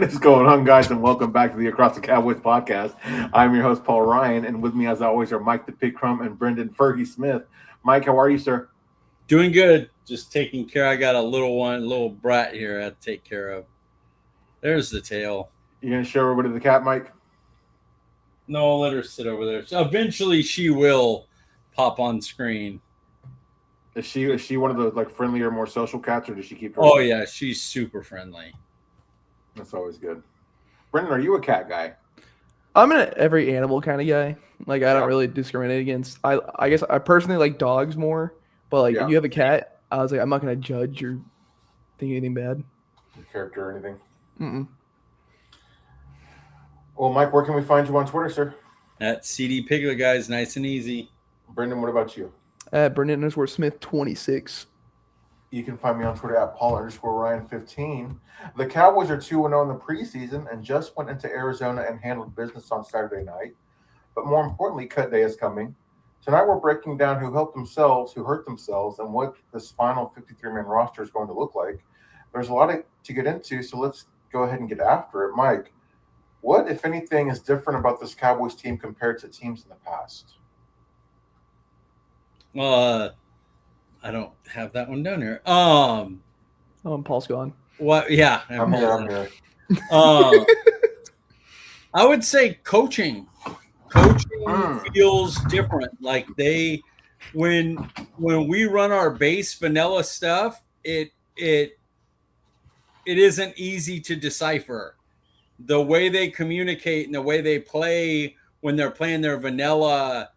What is going on, guys, and welcome back to the Across the Cowboys podcast. I'm your host, Paul Ryan, and with me, as always, are Mike the Pig Crum and Brenden Fergy Smith. Mike, how are you, sir? Doing good. Just taking care. I got a little brat here I have to take care of. There's the tail. You gonna show everybody the cat, Mike? No, let her sit over there. So eventually she will pop on screen. Is she one of the like friendlier, more social cats, or does she keep her? Oh yeah, she's super friendly. That's always good. Brenden, are you a cat guy? I'm an every animal kind of guy. Like I don't really discriminate against. I guess I personally like dogs more, but like if you have a cat, I was like I'm not gonna judge or think anything bad. Your character or anything? Mm-mm. Well, Mike, where can we find you on Twitter, sir? That CD Piglet guy's nice and easy. Brenden, what about you? At Brenden_Smith26. You can find me on Twitter at Paul_Ryan15. The Cowboys are 2-0 in the preseason and just went into Arizona and handled business on Saturday night. But more importantly, cut day is coming. Tonight we're breaking down who hurt themselves, and what this final 53-man roster is going to look like. There's a lot to get into, so let's go ahead and get after it. Mike, what, if anything, is different about this Cowboys team compared to teams in the past? I don't have that one down here. Oh, and Paul's gone. What? Yeah, I'm here. I would say coaching. Coaching feels different. Like when we run our base vanilla stuff, it isn't easy to decipher. The way they communicate and the way they play when they're playing their vanilla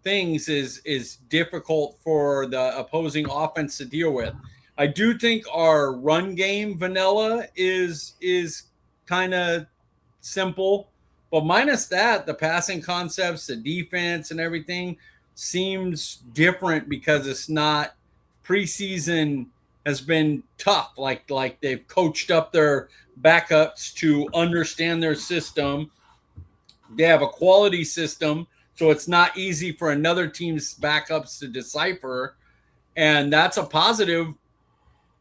things is difficult for the opposing offense to deal with. I do think our run game vanilla is kind of simple, but minus that, the passing concepts, the defense and everything seems different because it's not preseason has been tough. Like they've coached up their backups to understand their system. They have a quality system, so it's not easy for another team's backups to decipher. And that's a positive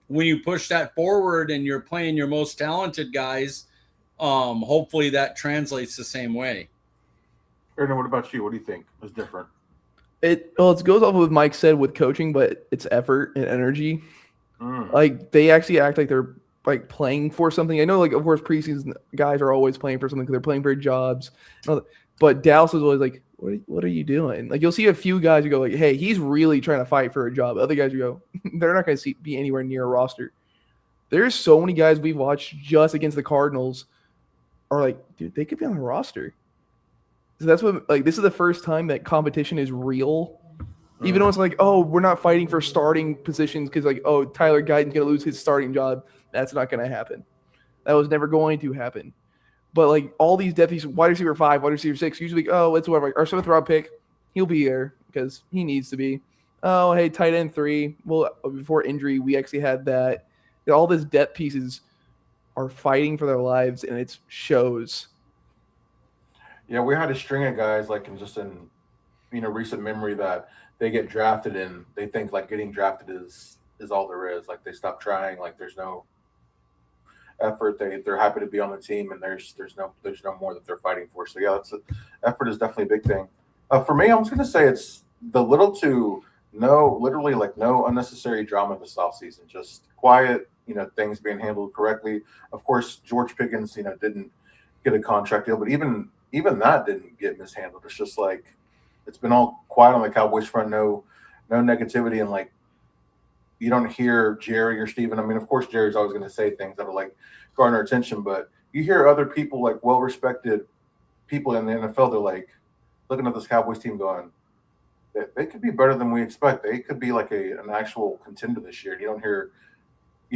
when you push that forward and you're playing your most talented guys. Hopefully that translates the same way. Erna, what about you? What do you think is different? It goes off of what Mike said with coaching, but it's effort and energy. Like they actually act like they're like playing for something. I know, like of course, preseason guys are always playing for something because they're playing for jobs. But Dallas is always like, "What are you doing?" Like you'll see a few guys who go like, "Hey, he's really trying to fight for a job." Other guys who go, "They're not going to be anywhere near a roster." There's so many guys we've watched just against the Cardinals are like, dude, they could be on the roster. So that's what like this is the first time that competition is real. Even though it's like, oh, we're not fighting for starting positions because like, oh, Tyler Guyton's going to lose his starting job. That's not going to happen. That was never going to happen. But like all these depth pieces, wide receiver 5, wide receiver 6, usually, oh, it's whatever. Our 7th round pick, he'll be there because he needs to be. Oh, hey, tight end 3. Well, before injury, we actually had that. All these depth pieces are fighting for their lives, and it shows. Yeah, we had a string of guys like in recent memory that they get drafted and they think like getting drafted is all there is. Like they stop trying. Like there's no effort. They're happy to be on the team, and there's no more that they're fighting for. So yeah, effort is definitely a big thing. For me, I'm just gonna say it's the little to no, literally like no unnecessary drama this offseason. Just quiet, things being handled correctly. Of course, George Pickens, didn't get a contract deal, but even that didn't get mishandled. It's just like it's been all quiet on the Cowboys front. No negativity, and like you don't hear Jerry or Steven. I mean, of course, Jerry's always going to say things that will like garner attention, but you hear other people, like well-respected people in the NFL, they're like looking at this Cowboys team going, they could be better than we expect. They could be like an actual contender this year. You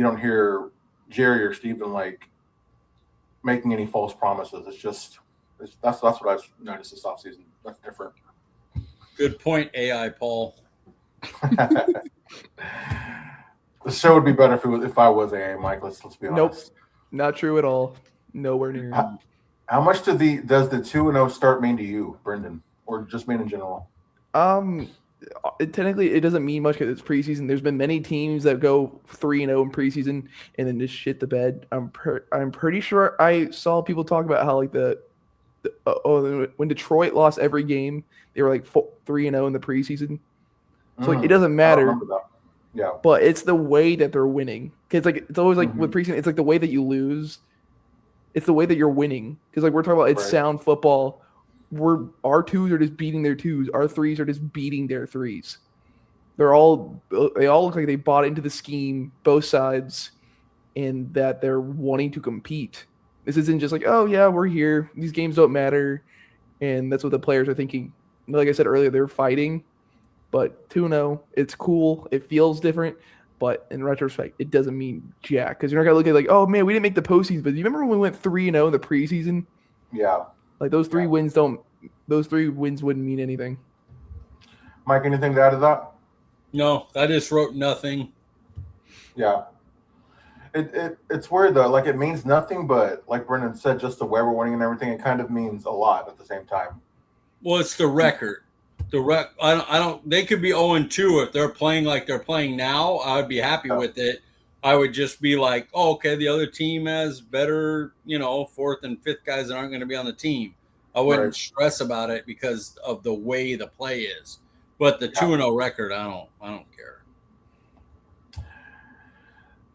don't hear Jerry or Steven like making any false promises. That's what I've noticed this offseason. That's different. Good point, AI Paul. The show would be better if I was AA, Mike. Let's be honest. Nope, not true at all. Nowhere near. How much does the 2-0 start mean to you, Brenden, or just mean in general? technically it doesn't mean much because it's preseason. There's been many teams that go 3-0 in preseason and then just shit the bed. I'm pretty sure I saw people talk about how like when Detroit lost every game, they were like 3-0 in the preseason. So like it doesn't I matter. remember that. Yeah. But it's the way that they're winning. Cause like it's always like with Mm-hmm. preseason, it's like the way that you lose. It's the way that you're winning. Because like we're talking about, it's Right. sound football. Our twos are just beating their twos. Our threes are just beating their threes. They all look like they bought into the scheme, both sides, and that they're wanting to compete. This isn't just like, oh yeah, we're here. These games don't matter, and that's what the players are thinking. Like I said earlier, they're fighting, but 2-0, it's cool. It feels different, but in retrospect, it doesn't mean jack. Because you're not gonna look at like, oh man, we didn't make the postseason, but you remember when we went 3-0 in the preseason? Yeah. Like those three wins wouldn't mean anything. Mike, anything to add to that? No, I just wrote nothing. Yeah. It's weird though. Like it means nothing, but like Brendan said, just the way we're winning and everything, it kind of means a lot at the same time. Well, it's the record. I don't. They could be 0-2 if they're playing like they're playing now. I would be happy with it. I would just be like, oh, okay, the other team has better, fourth and fifth guys that aren't going to be on the team. I wouldn't stress about it because of the way the play is. But the 2-0 record, I don't care.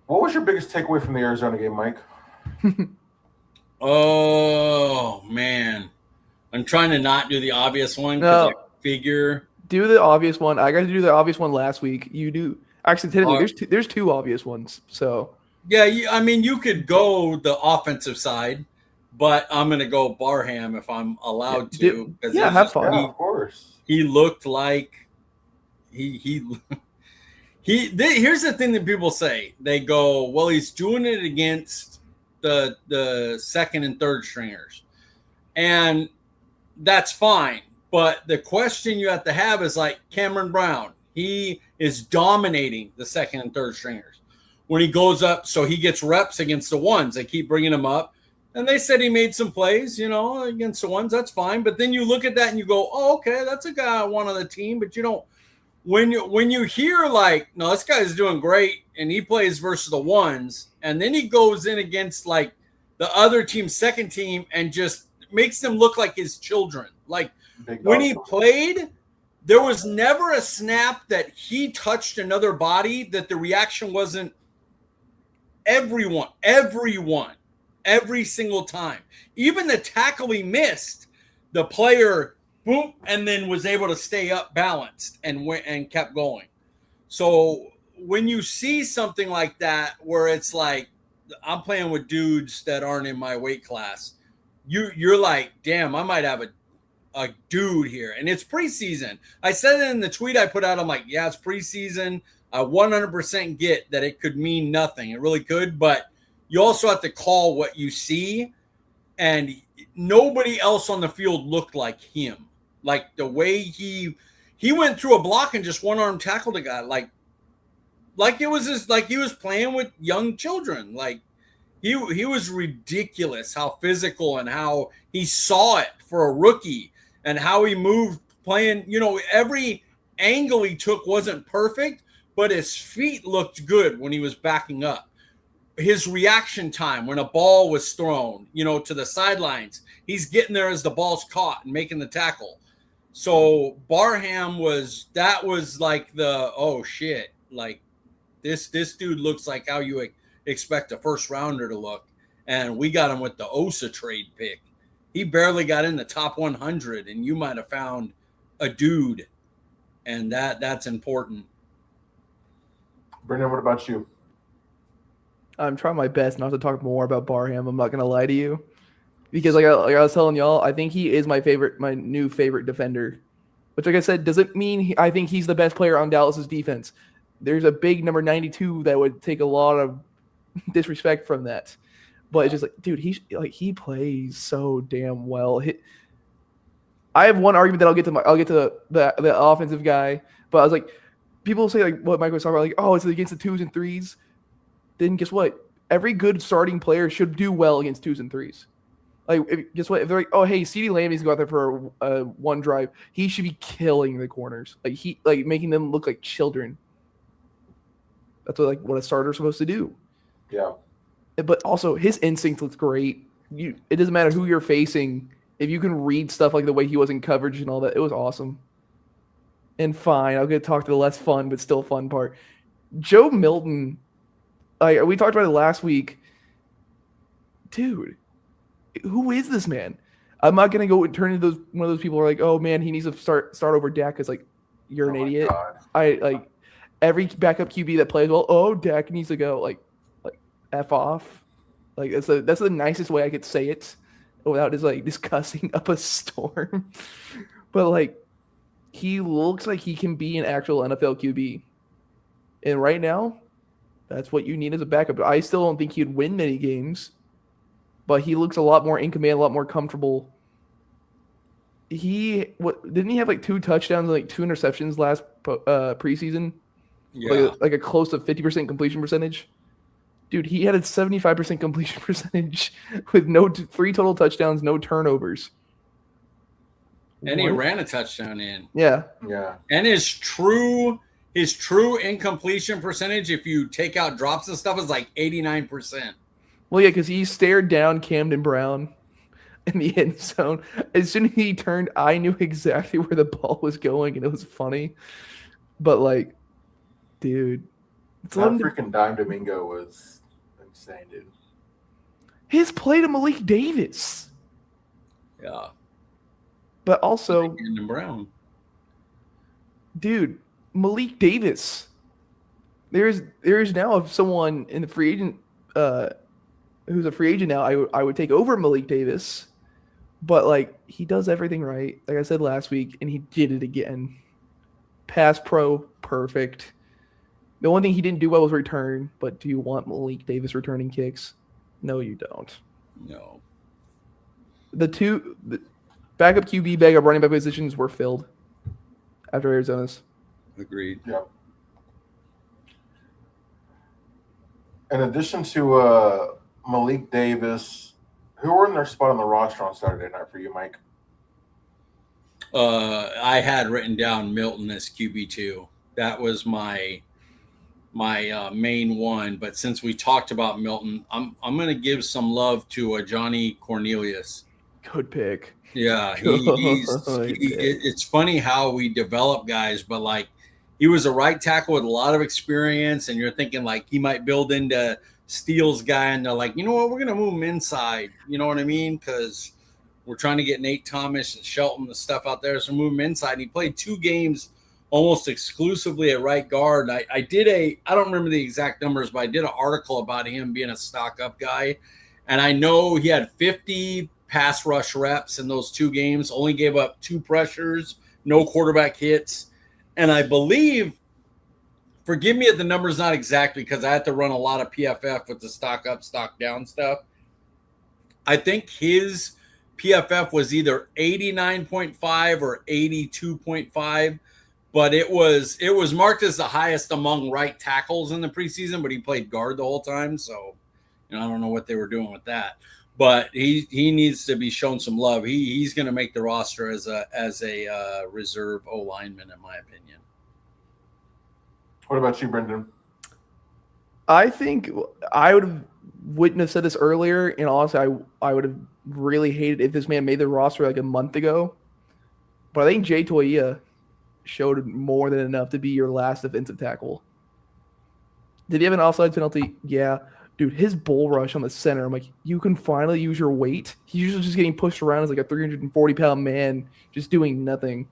What was your biggest takeaway from the Arizona game, Mike? Oh man, I'm trying to not do the obvious one No. because I figure Do the obvious one. I got to do the obvious one last week. You do. Actually, technically, there's two obvious ones. So yeah, you could go the offensive side, but I'm going to go Barham if I'm allowed to. Yeah, have fun. Yeah, of course. He looked like he here's the thing that people say. They go, well, he's doing it against the second and third stringers. And that's fine. But the question you have to have is like Cameron Brown. He is dominating the second and third stringers. When he goes up, so he gets reps against the ones. They keep bringing him up. And they said he made some plays, against the ones. That's fine. But then you look at that and you go, oh, okay, that's a guy I want on the team. But you don't. When you hear like, no, this guy's doing great, and he plays versus the ones, and then he goes in against like the other team's second team and just makes them look like his children. Like when he played, there was never a snap that he touched another body that the reaction wasn't everyone, every single time. Even the tackle he missed, the player boom, and then was able to stay up balanced and went and kept going. So when you see something like that, where it's like, I'm playing with dudes that aren't in my weight class, you're like, damn, I might have a dude here. And it's preseason. I said it in the tweet I put out. I'm like, yeah, it's preseason. I 100% get that it could mean nothing. It really could, but you also have to call what you see. And nobody else on the field looked like him. Like the way he went through a block and just one arm tackled a guy, like it was like he was playing with young children. Like he was ridiculous how physical and how he saw it for a rookie and how he moved playing. Every angle he took wasn't perfect, but his feet looked good when he was backing up. His reaction time when a ball was thrown, to the sidelines, he's getting there as the ball's caught and making the tackle. So Barham was like the, oh shit, like this dude looks like how you expect a first rounder to look. And we got him with the Osa trade pick. He barely got in the top 100, and you might have found a dude, and that's important. Brendan, what about you? I'm trying my best not to talk more about Barham. I'm not gonna lie to you, because like I was telling y'all, I think he is my new favorite defender. Which, like I said, doesn't mean I think he's the best player on Dallas's defense. There's a big number 92 that would take a lot of disrespect from that. But it's just like, dude, he plays so damn well. I have one argument that I'll get to the offensive guy, but I was like, people say like what Mike was talking about, like, oh, it's against the twos and threes. Then guess what? Every good starting player should do well against twos and threes. Guess what? If they're like, oh, hey, CeeDee Lamb needs to go out there for a one drive, he should be killing the corners. Making them look like children. That's what a starter's supposed to do. Yeah. But also, his instinct looks great. It doesn't matter who you're facing. If you can read stuff like the way he was in coverage and all that, it was awesome. And fine, I'll get to talk to the less fun but still fun part. Joe Milton, we talked about it last week. Dude, who is this man? I'm not gonna go and turn into one of those people who are like, oh man, he needs to start over Dak because you're an idiot. God. Every backup QB that plays well, oh, Dak needs to go like F off. That's the nicest way I could say it without just cussing up a storm. But he looks like he can be an actual NFL QB. And right now, that's what you need as a backup. I still don't think he'd win many games, but he looks a lot more in command, a lot more comfortable. Didn't he have 2 touchdowns and 2 interceptions last preseason? Yeah. Like a close to 50% completion percentage. Dude, he had a 75% completion percentage with 3 total touchdowns, no turnovers. And he ran a touchdown in. Yeah. Yeah. And his true incompletion percentage, if you take out drops and stuff, is 89%. Well, yeah, because he stared down Camden Brown in the end zone. As soon as he turned, I knew exactly where the ball was going, and it was funny. But dude, that freaking dime Domingo was insane, dude. His play to Malik Davis. Yeah. But also, Camden Brown. Dude, Malik Davis. There's now someone in the free agent who's a free agent now. I would take over Malik Davis, but he does everything right. Like I said last week, and he did it again. Pass pro, perfect. The one thing he didn't do well was return. But do you want Malik Davis returning kicks? No, you don't. No. The backup QB, backup running back positions were filled after Arizona's. Agreed. Yep. In addition to Malik Davis, who were in their spot on the roster on Saturday night for you, Mike? I had written down Milton as QB2. That was my main one. But since we talked about Milton, I'm going to give some love to Johnny Cornelius. Good pick. Yeah, it's funny how we develop guys, but he was a right tackle with a lot of experience, and you're thinking he might build into Steele's guy, and they're like, you know what, we're gonna move him inside. You know what I mean? Because we're trying to get Nate Thomas and Shelton and stuff out there, so move him inside. And he played 2 games almost exclusively at right guard. I don't remember the exact numbers, but I did an article about him being a stock up guy, and I know he had 50 pass rush reps in those 2 games, only gave up 2 pressures, no quarterback hits. And I believe, forgive me if the number's not exactly because I had to run a lot of PFF with the stock up, stock down stuff. I think his PFF was either 89.5 or 82.5, but it was marked as the highest among right tackles in the preseason, but he played guard the whole time. So, I don't know what they were doing with that. But he needs to be shown some love. He's going to make the roster as a reserve O lineman, in my opinion. What about you, Brenden? I think I wouldn't have said this earlier, and honestly, I would have really hated if this man made the roster a month ago. But I think Jay Toia showed more than enough to be your last defensive tackle. Did he have an offside penalty? Yeah. Dude, his bull rush on the center, I'm like, you can finally use your weight. He's usually just getting pushed around as a 340-pound man, just doing nothing.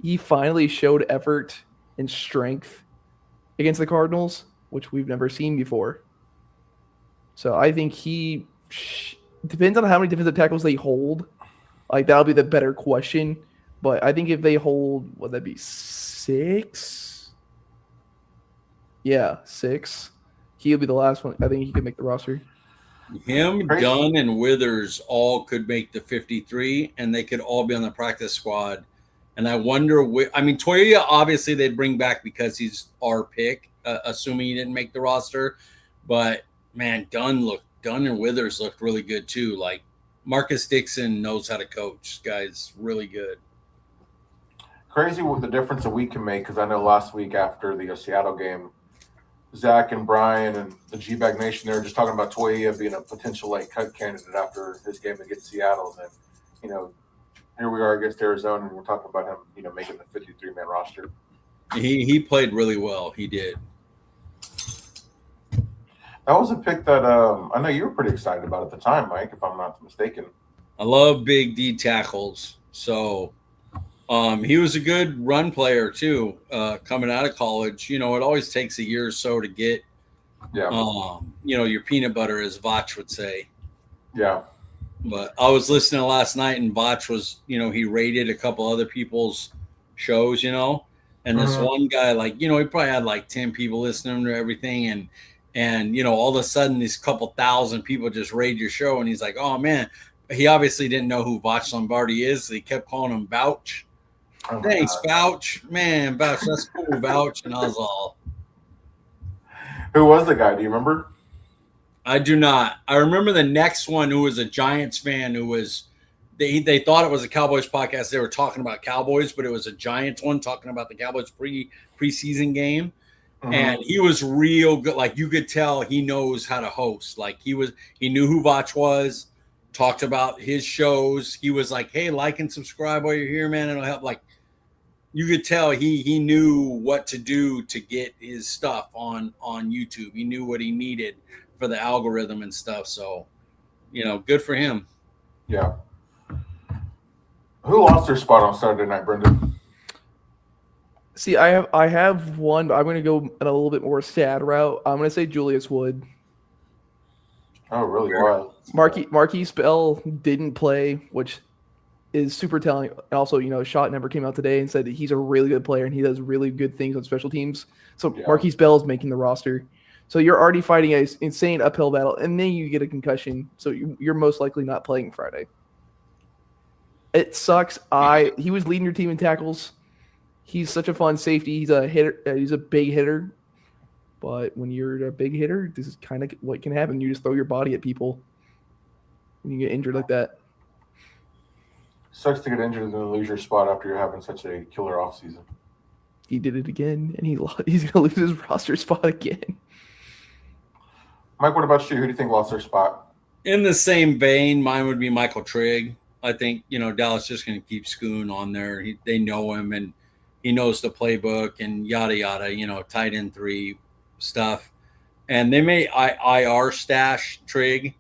He finally showed effort and strength against the Cardinals, which we've never seen before. So I think depends on how many defensive tackles they hold. That'll be the better question. But I think if they hold, would that be 6? Yeah, 6. He'll be the last one. I think he could make the roster. Him, Dunn, and Withers all could make the 53, and they could all be on the practice squad. And I wonder, Toya, obviously they'd bring back because he's our pick, assuming he didn't make the roster. But, man, Dunn and Withers looked really good too. Marcus Dixon knows how to coach. This guy's really good. Crazy what the difference a week can make, because I know last week after the Seattle game, Zach and Brian and the G-Bag Nation, they were just talking about Toya being a potential like cut candidate after his game against Seattle. And, you know, here we are against Arizona, and we're talking about him, you know, making the 53-man roster. He played really well. He did. That was a pick that I know you were pretty excited about at the time, Mike, if I'm not mistaken. I love big D tackles. So he was a good run player too, coming out of college. You know, it always takes a year or so to get, you know, your peanut butter, as Vach would say. Yeah. But I was listening last night, and Vach was, you know, he rated a couple other people's shows, you know, and this one guy, like, you know, he probably had like 10 people listening to everything, and you know, all of a sudden these couple thousand people just raid your show, and he's like, oh man, he obviously didn't know who Vach Lombardi is, so he kept calling him Vouch. Oh, thanks, Vouch. Man, Vouch, that's cool, Vouch. And I was all, who was the guy? Do you remember? I do not. I remember the next one, who was a Giants fan, who was they thought it was a Cowboys podcast. They were talking about Cowboys, but it was a Giants one talking about the Cowboys preseason game. And he was real good. Like, you could tell he knows how to host. Like, he knew who Vach was, talked about his shows. He was like, hey, like and subscribe while you're here, man. It'll help. Like, you could tell he knew what to do to get his stuff on YouTube. He knew what he needed for the algorithm and stuff. So, you know, good for him. Yeah. Who lost their spot on Saturday night, Brenden? See, I have one, but I'm going to go a little bit more sad route. I'm going to say Julius Wood. Oh, really? Why? Marquise Bell didn't play, which is super telling. And also, you know, Schott never came out today and said that he's a really good player and he does really good things on special teams. So Marquise Bell is making the roster. So you're already fighting an insane uphill battle, and then you get a concussion. So you're most likely not playing Friday. It sucks. He was leading your team in tackles. He's such a fun safety. He's a hitter. He's a big hitter. But when you're a big hitter, this is kind of what can happen. You just throw your body at people when you get injured like that. Sucks to get injured and then lose your spot after you're having such a killer offseason. He did it again, and he's going to lose his roster spot again. Mike, what about you? Who do you think lost their spot? In the same vein, mine would be Michael Trigg. I think, you know, Dallas just going to keep Schoon on there. They know him, and he knows the playbook and yada, yada, you know, tight end 3 stuff. And they may IR stash Trigg.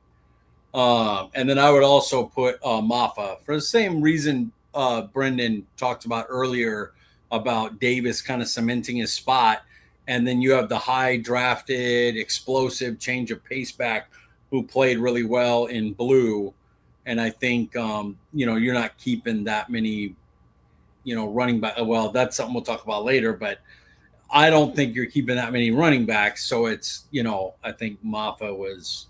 And then I would also put Maffa for the same reason Brenden talked about earlier about Davis kind of cementing his spot. And then you have the high drafted, explosive change of pace back who played really well in blue. And I think, you know, you're not keeping that many, you know, running back. Well, that's something we'll talk about later, but I don't think you're keeping that many running backs. So it's, you know, I think Maffa was,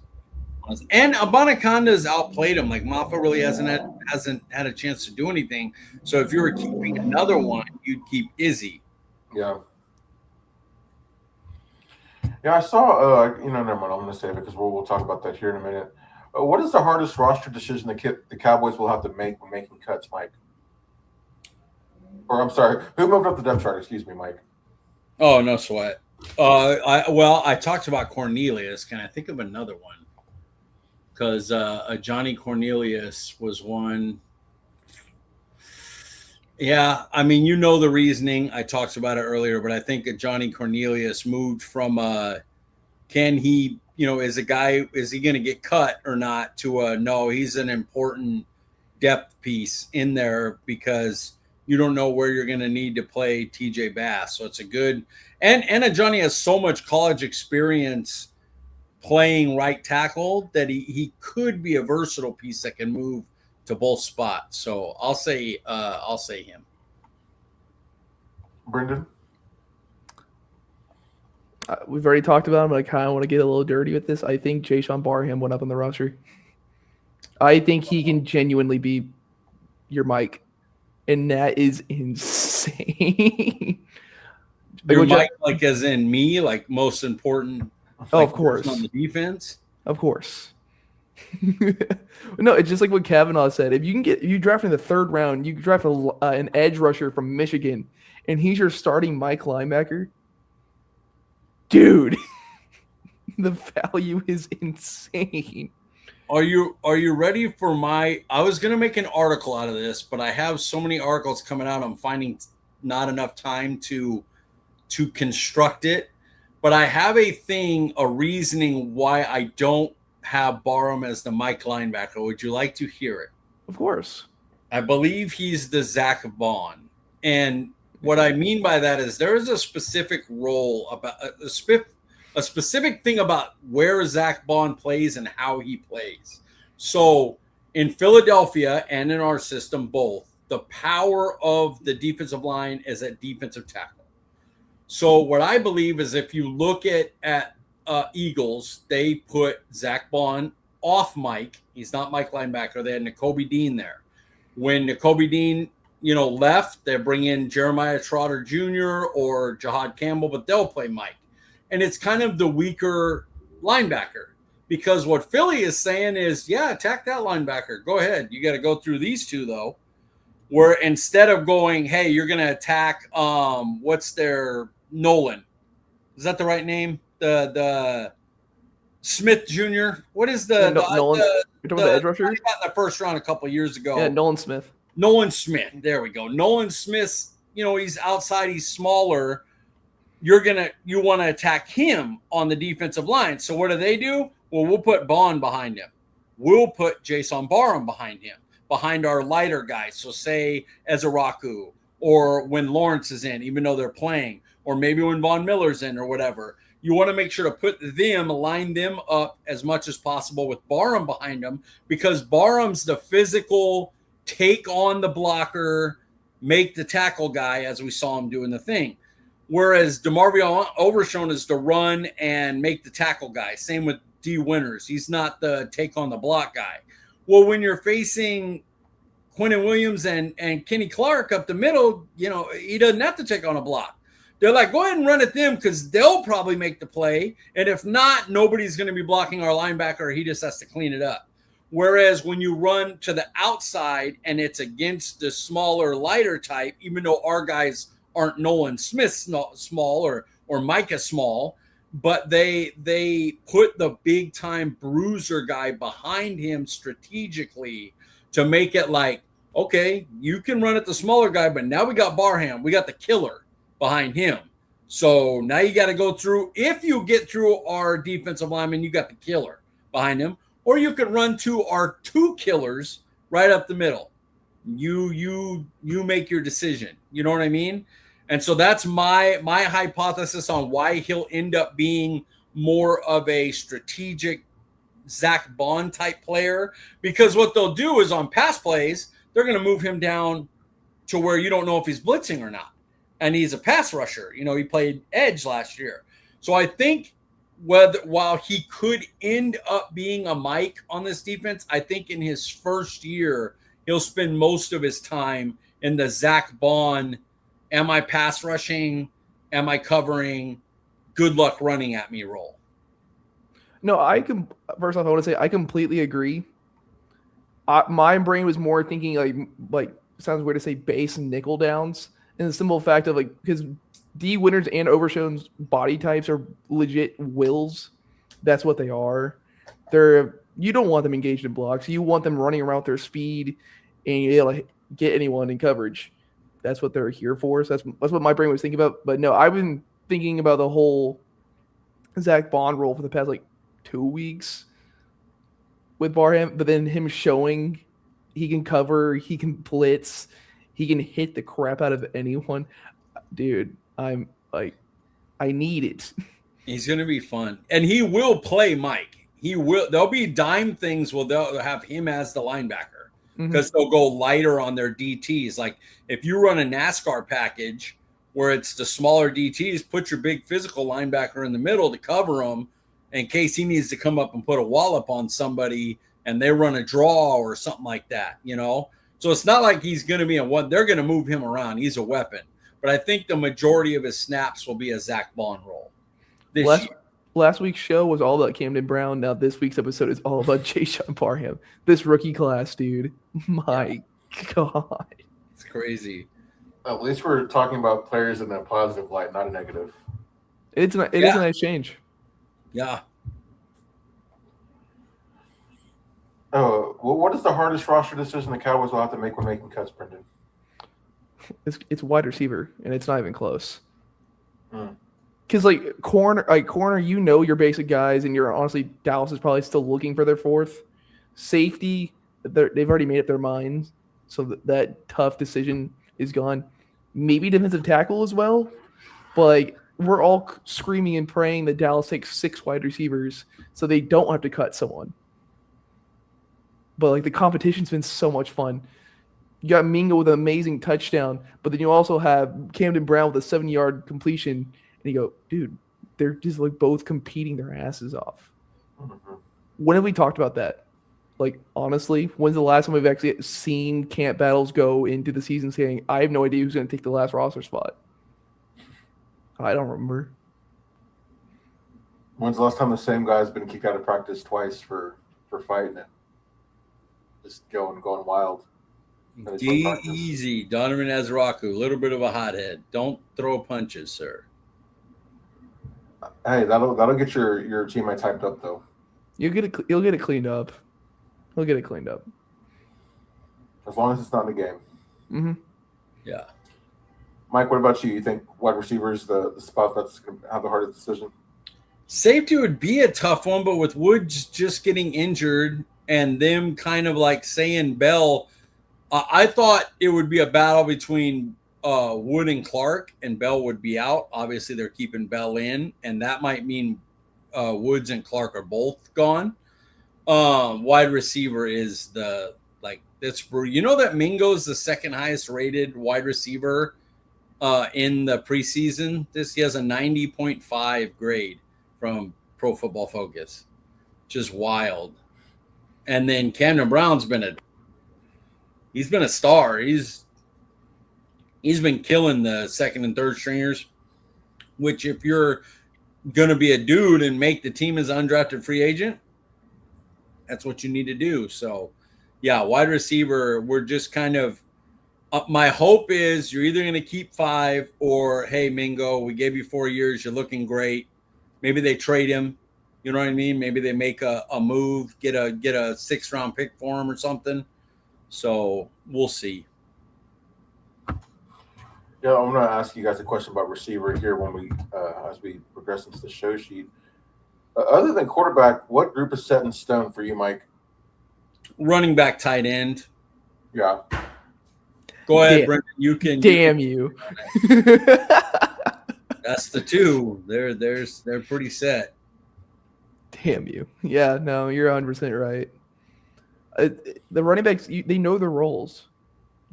and Abanaconda's outplayed him. Like, Maffa really hasn't had a chance to do anything. So if you were keeping another one, you'd keep Izzy. Yeah. Yeah, I saw, you know, never mind. I'm going to save it because we'll talk about that here in a minute. What is the hardest roster decision the Cowboys will have to make when making cuts, Mike? Or I'm sorry, who moved up the depth chart? Excuse me, Mike. Oh, no sweat. I talked about Cornelius. Can I think of another one? Because Johnny Cornelius was one. Yeah, I mean, you know the reasoning. I talked about it earlier, but I think Johnny Cornelius moved from can he, you know, is he going to get cut or not, to no, he's an important depth piece in there because you don't know where you're going to need to play TJ Bass. So it's a good – and Johnny has so much college experience playing right tackle that he could be a versatile piece that can move to both spots. So I'll say him. Brenden? We've already talked about him, but I kind of want to get a little dirty with this. I think Jayshawn Barham went up on the roster. I think he can genuinely be your Mike, and that is insane. Your Mike, like as in me, like most important. Oh, of course. On the defense? Of course. No, it's just like what Kavanaugh said. If you draft in the third round, you draft an edge rusher from Michigan, and he's your starting Mike linebacker. Dude, the value is insane. Are you ready for my? I was gonna make an article out of this, but I have so many articles coming out. I'm finding not enough time to construct it. But I have a reasoning why I don't have Barham as the Mike linebacker. Would you like to hear it? Of course. I believe he's the Zach Bond. And what I mean by that is there is a specific role about a specific thing about where Zach Bond plays and how he plays. So in Philadelphia and in our system, both, the power of the defensive line is at defensive tackle. So what I believe is if you look at Eagles, they put Zach Bond off Mike. He's not Mike linebacker. They had Nakobe Dean there. When Nakobe Dean, left, they bring in Jeremiah Trotter Jr. or Jahad Campbell, but they'll play Mike. And it's kind of the weaker linebacker because what Philly is saying is, yeah, attack that linebacker. Go ahead. You got to go through these two, though. Where instead of going, hey, you're going to attack, what's their Nolan? Is that the right name? The Smith Jr. What is Nolan? You're talking about the edge rusher? He got in the first round a couple of years ago. Yeah, Nolan Smith. Nolan Smith. There we go. Nolan Smith, he's outside, he's smaller. You want to attack him on the defensive line. So what do? Well, we'll put Bond behind him. We'll put Jason Barham behind him, behind our lighter guys. So say Ezeraku, or when Lawrence is in, even though they're playing, or maybe when Von Miller's in or whatever. You want to make sure to put them, line them up as much as possible with Barham behind them, because Barham's the physical, take on the blocker, make the tackle guy, as we saw him doing the thing. Whereas DeMarvio Overshown is the run and make the tackle guy. Same with D. Winters. He's not the take on the block guy. Well, when you're facing Quinnen Williams and Kenny Clark up the middle, he doesn't have to take on a block. They're like, go ahead and run at them because they'll probably make the play. And if not, nobody's going to be blocking our linebacker. He just has to clean it up. Whereas when you run to the outside and it's against the smaller, lighter type, even though our guys aren't Nolan Smith small or Micah small, but they put the big time bruiser guy behind him strategically to make it like, okay, you can run at the smaller guy, but now we got Barham, we got the killer behind him. So now you got to go through, if you get through our defensive lineman, you got the killer behind him, or you could run to our two killers right up the middle. You make your decision. You know what I mean? And so that's my hypothesis on why he'll end up being more of a strategic Zach Bond type player, because what they'll do is on pass plays, they're going to move him down to where you don't know if he's blitzing or not. And he's a pass rusher. He played edge last year. So I think while he could end up being a Mike on this defense, I think in his first year, he'll spend most of his time in the Zach Bond, am I pass rushing? Am I covering? Good luck running at me role. No, first off, I want to say I completely agree. My brain was more thinking like sounds weird to say base and nickel downs. And the simple fact of because D. Winters and Overshown's body types are legit wills. That's what they are. You don't want them engaged in blocks. You want them running around with their speed and you're able to get anyone in coverage. That's what they're here for. So that's what my brain was thinking about. But no, I've been thinking about the whole Zach Bond role for the past 2 weeks with Barham. But then him showing he can cover, he can blitz, he can hit the crap out of anyone. Dude, I'm I need it. He's going to be fun. And he will play Mike. There'll be dime things where they'll have him as the linebacker because they'll go lighter on their DTs. Like if you run a NASCAR package where it's the smaller DTs, put your big physical linebacker in the middle to cover him in case he needs to come up and put a wallop on somebody and they run a draw or something like that, So it's not like he's going to be they're going to move him around. He's a weapon. But I think the majority of his snaps will be a Zach Bond role this year. last week's show was all about Camden Brown. Now this week's episode is all about Jayshon Barham. This rookie class, dude. My God. It's crazy. At least we're talking about players in a positive light, not a negative. It is a nice change. Yeah. Oh, well, what is the hardest roster decision the Cowboys will have to make when making cuts, Brenden? It's wide receiver, and it's not even close. Mm. Because corner, you know your basic guys, and you're honestly Dallas is probably still looking for their fourth. Safety, they've already made up their minds, so that tough decision is gone. Maybe defensive tackle as well, but we're all screaming and praying that Dallas takes 6 wide receivers, so they don't have to cut someone. But the competition's been so much fun. You got Mingo with an amazing touchdown, but then you also have Camden Brown with a 7-yard completion, and you go, dude, they're just both competing their asses off. Mm-hmm. When have we talked about that? Honestly, when's the last time we've actually seen camp battles go into the season saying, I have no idea who's going to take the last roster spot? I don't remember. When's the last time the same guy's been kicked out of practice twice for fighting it? Just going wild. Easy. Donovan Azaraku, a little bit of a hothead. Don't throw punches, sir. Hey, that'll get your teammates hyped up, though. You'll get it cleaned up. He'll get it cleaned up. As long as it's not in the game. Mm-hmm. Yeah. Mike, what about you? You think wide receiver is the spot that's going to have the hardest decision? Safety would be a tough one, but with Woods just getting injured and them kind of saying Bell, I thought it would be a battle between Wood and Clark, and Bell would be out. Obviously, they're keeping Bell in, and that might mean Woods and Clark are both gone. Wide receiver is that's that Mingo's the second highest rated wide receiver in the preseason. He has a 90.5 grade from Pro Football Focus. Just wild. And then Camden Brown's been a star. He's been killing the second and third stringers, which if you're going to be a dude and make the team as an undrafted free agent, that's what you need to do. So, yeah, wide receiver, we're just kind of my hope is you're either going to keep 5 or, hey, Mingo, we gave you 4 years. You're looking great. Maybe they trade him. You know what I mean? Maybe they make a move, get a 6th-round pick for him or something. So we'll see. Yeah, I'm going to ask you guys a question about receiver here when we as we progress into the show sheet. Other than quarterback, what group is set in stone for you, Mike? Running back, tight end. Yeah. Go ahead, Brenden. You can. Damn you. That's the 2. They're pretty set. Damn you. Yeah, no, you're 100% right. The running backs, they know their roles.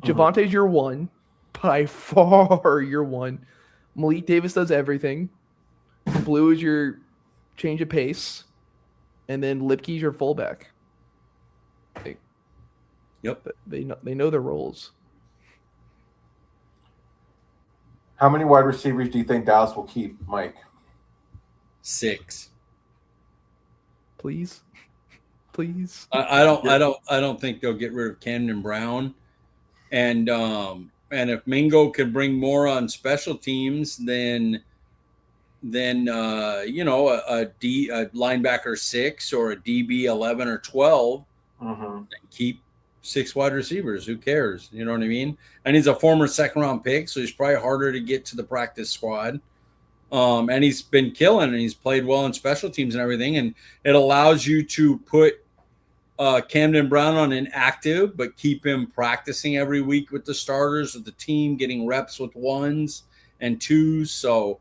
Javante's your 1. By far your 1. Malik Davis does everything. Blue is your change of pace. And then Lipke's your fullback. Yep. They know their roles. How many wide receivers do you think Dallas will keep, Mike? 6. Please. I don't think they'll get rid of Camden Brown, and if Mingo could bring more on special teams, then a linebacker 6 or a DB 11 or 12, keep 6 wide receivers. Who cares? You know what I mean? And he's a former 2nd-round pick, so he's probably harder to get to the practice squad. And he's been killing, and he's played well in special teams and everything. And it allows you to put Camden Brown on inactive, but keep him practicing every week with the starters of the team, getting reps with 1s and 2s. So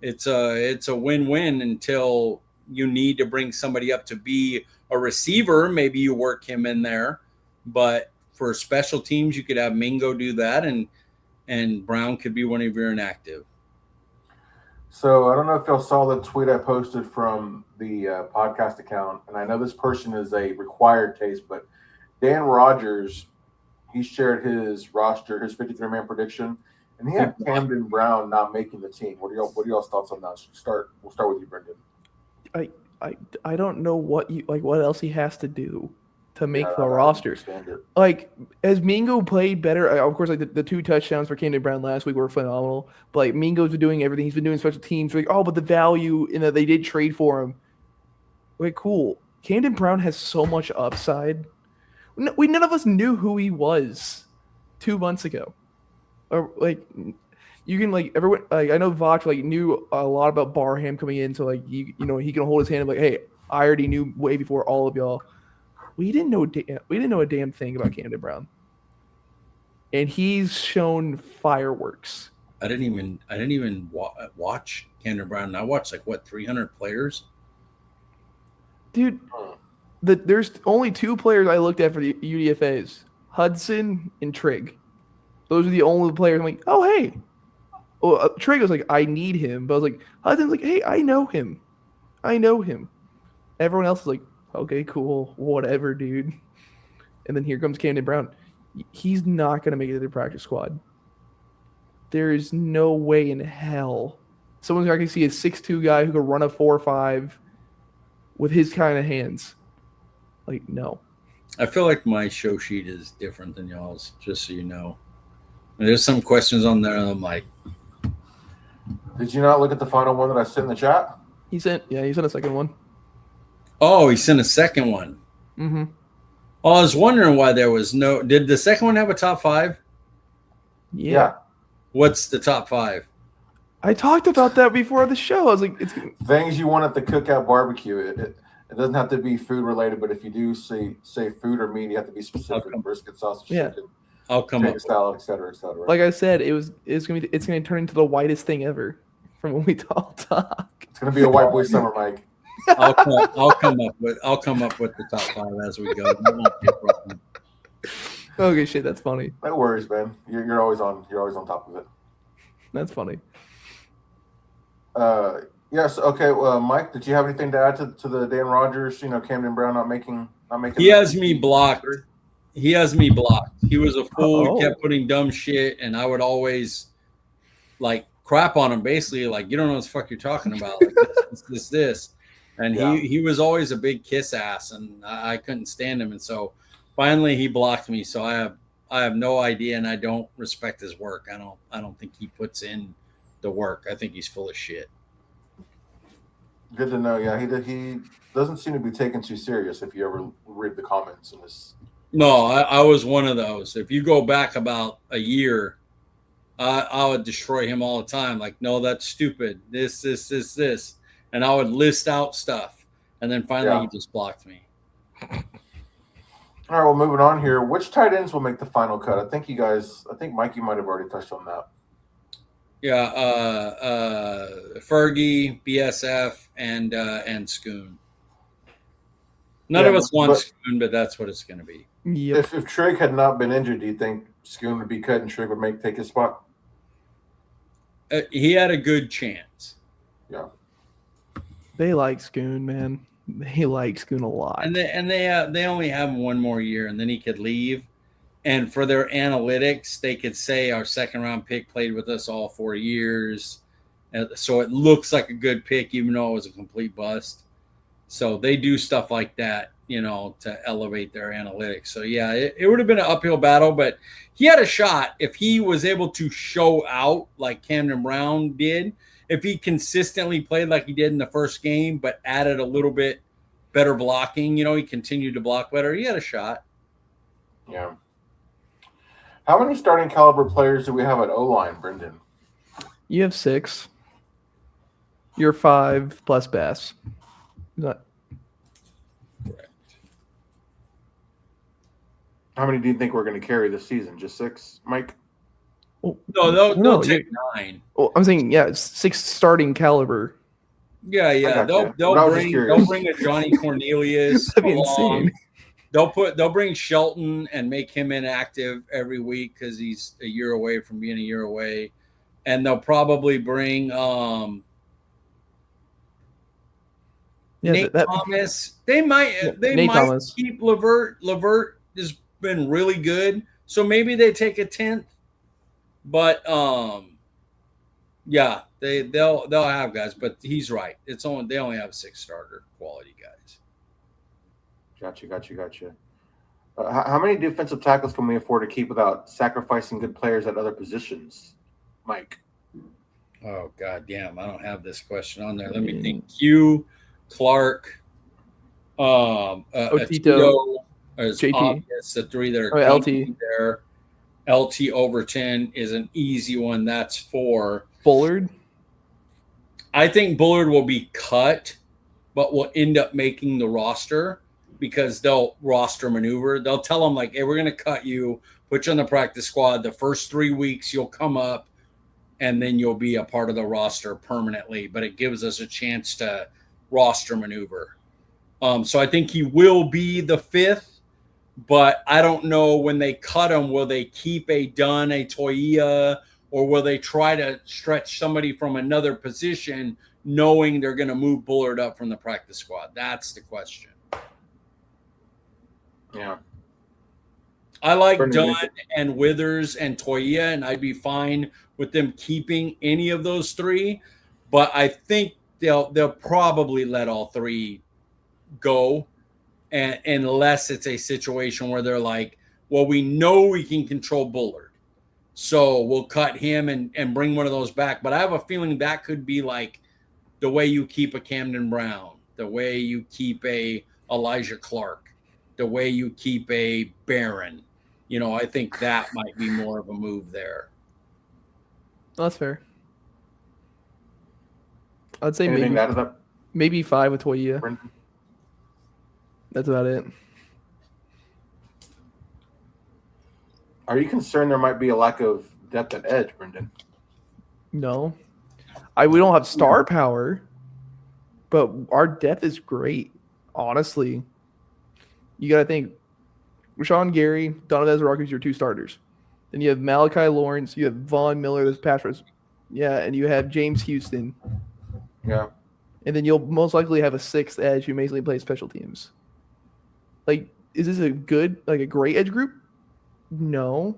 it's a win-win until you need to bring somebody up to be a receiver. Maybe you work him in there, but for special teams, you could have Mingo do that, and Brown could be one of your inactive. So I don't know if y'all saw the tweet I posted from the podcast account, and I know this person is a required taste, but Dan Rogers, he shared his roster, his 53-man prediction, and he had Camden Brown not making the team. What are y'all's thoughts on that? We'll start with you, Brenden. I don't know what else he has to do to make Yeah, the I don't roster. understand it. Like, as Mingo played better, of course, like the 2 touchdowns for Camden Brown last week were phenomenal. But like Mingo's been doing everything. He's been doing special teams. Like, oh, but the value in that they did trade for him. Like, cool. Camden Brown has so much upside. None of us knew who he was 2 months ago. Or like, you can like everyone. Like, I know Voch like knew a lot about Barham coming in, so like he can hold his hand and be like, hey, I already knew way before all of y'all. We didn't know a damn thing about Camden Brown, and he's shown fireworks. I didn't even watch Camden Brown. I watched 300 players. Dude, there's only 2 players I looked at for the UDFA's: Hudson and Trigg. Those are the only players. I'm like, oh hey. Well, Trigg was like, I need him, but I was like, Hudson's like, hey, I know him. Everyone else is like, okay, cool, whatever, dude. And then here comes Camden Brown. He's not gonna make it to the practice squad. There is no way in hell someone's not gonna see a 6'2" guy who can run a 4.5 with his kind of hands. Like, no. I feel like my show sheet is different than y'all's, just so you know. And there's some questions on there, and I'm like, did you not look at the final one that I sent in the chat? He sent a second one. oh, he sent a second one. Mm-hmm. Oh, I was wondering why there was no. Did the second one have a top 5? Yeah. What's the top 5? I talked about that before the show. I was like, it's Things you want at the cookout barbecue. It doesn't have to be food related, but if you do say food or meat, you have to be specific. Brisket, sausage, chicken, I'll come up. salad, etc., etc. like I said, it's gonna turn into the whitest thing ever from when we talk. It's gonna be a white boy summer, Mike. I'll come up with the top 5 as we go. That won't be a problem. Okay, shit, that's funny. No worries, man. You're always on top of it. That's funny. Yes. Okay. Mike, did you have anything to add to the Dan Rogers? Camden Brown not making. He has me blocked. He was a fool. He kept putting dumb shit, and I would always crap on him. Basically, you don't know what the fuck you're talking about. This. And he was always a big kiss ass, and I couldn't stand him. And so finally he blocked me. So I have no idea, and I don't respect his work. I don't think he puts in the work. I think he's full of shit. Good to know. Yeah, he doesn't seem to be taken too serious. If you ever read the comments in this. No, I was one of those. If you go back about a year, I would destroy him all the time. No, that's stupid. This. And I would list out stuff. And then finally he just blocked me. All right, well, moving on here. Which tight ends will make the final cut? I think Mike, you might have already touched on that. Yeah, Fergy, BSF, and Schoon. None of us want Schoon, but that's what it's going to be. Yep. If Trigg had not been injured, do you think Schoon would be cut and Trigg would take his spot? He had a good chance. Yeah. They like Schoon, man. They like Schoon a lot. And they only have him one more year, and then he could leave. And for their analytics, they could say our second-round pick played with us all 4 years. So it looks like a good pick, even though it was a complete bust. So they do stuff like that, to elevate their analytics. So, yeah, it would have been an uphill battle, but he had a shot if he was able to show out like Camden Brown did. If he consistently played like he did in the first game, but added a little bit better blocking, he continued to block better, he had a shot. Yeah. How many starting caliber players do we have at O-line, Brenden? You have 6. You're 5 plus Bass. Not... Correct. How many do you think we're going to carry this season? Just 6, Mike? Oh, no, they'll take 9. Well, I'm saying, 6 starting caliber. Yeah. They'll bring a Johnny Cornelius along. They'll bring Shelton and make him inactive every week because he's a year away from being a year away, and they'll probably bring Nate Thomas. They might Thomas. Keep Levert. Levert has been really good, so maybe they take a 10th. But Yeah, they'll have guys, but he's right. They only have 6 starter quality guys. Gotcha. How many defensive tackles can we afford to keep without sacrificing good players at other positions, Mike? Oh god damn, I don't have this question on there. Let me think. Hugh, Clark, Otito, is JT. obvious. The 3 that are LT there. LT Overton is an easy one. That's 4. Bullard. I think Bullard will be cut, but will end up making the roster because they'll roster maneuver. They'll tell them like, "Hey, we're going to cut you, put you on the practice squad. The first 3 weeks you'll come up, and then you'll be a part of the roster permanently." But it gives us a chance to roster maneuver. So I think he will be the 5th, but I don't know when they cut him, will they keep a Dunn, a Toia, or will they try to stretch somebody from another position knowing they're going to move Bullard up from the practice squad? That's the question. Yeah. I like Dunn and Withers and Toia, and I'd be fine with them keeping any of those 3, but I think they'll probably let all 3 go, and unless it's a situation where they're like, well, we know we can control Bullard, so we'll cut him and bring one of those back. But I have a feeling that could be like the way you keep a Camden Brown, the way you keep a Elijah Clark, the way you keep a Barron. I think that might be more of a move there. That's fair. I'd say maybe 5 with Toia. Brenden? That's about it. Are you concerned there might be a lack of depth at edge, Brenden? No. We don't have star power, but our depth is great, honestly. You got to think, Rashawn Gary, Donovan Rockets, your 2 starters. Then you have Malachi Lawrence, you have Von Miller, this pass rush. Yeah, and you have James Houston. Yeah. And then you'll most likely have a 6th edge who mainly plays special teams. Like, is this a great edge group? No.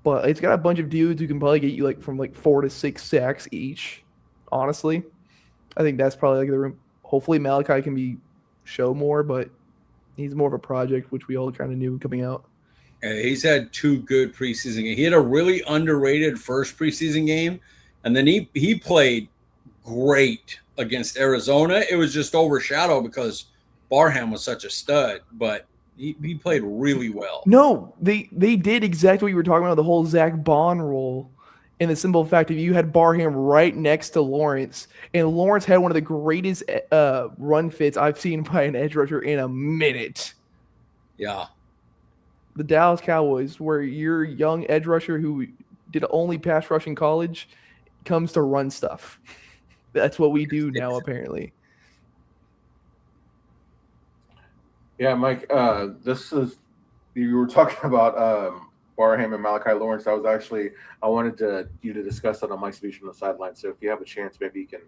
But it's got a bunch of dudes who can probably get you from 4 to 6 sacks each. Honestly. I think that's probably the room. Hopefully Malachi can show more, but he's more of a project, which we all kind of knew coming out. He's had 2 good preseason games. He had a really underrated first preseason game, and then he played great against Arizona. It was just overshadowed because Barham was such a stud, but he played really well. No, they did exactly what you were talking about, the whole Zach Bond role. And the simple fact of you had Barham right next to Lawrence, and Lawrence had one of the greatest run fits I've seen by an edge rusher in a minute. Yeah. The Dallas Cowboys, where your young edge rusher who did only pass rush in college comes to run stuff. That's what we do now, apparently. Yeah, Mike, you were talking about Barham and Malachi Lawrence. I wanted you to discuss that on Mike's View From The Sidelines. So if you have a chance, maybe you can.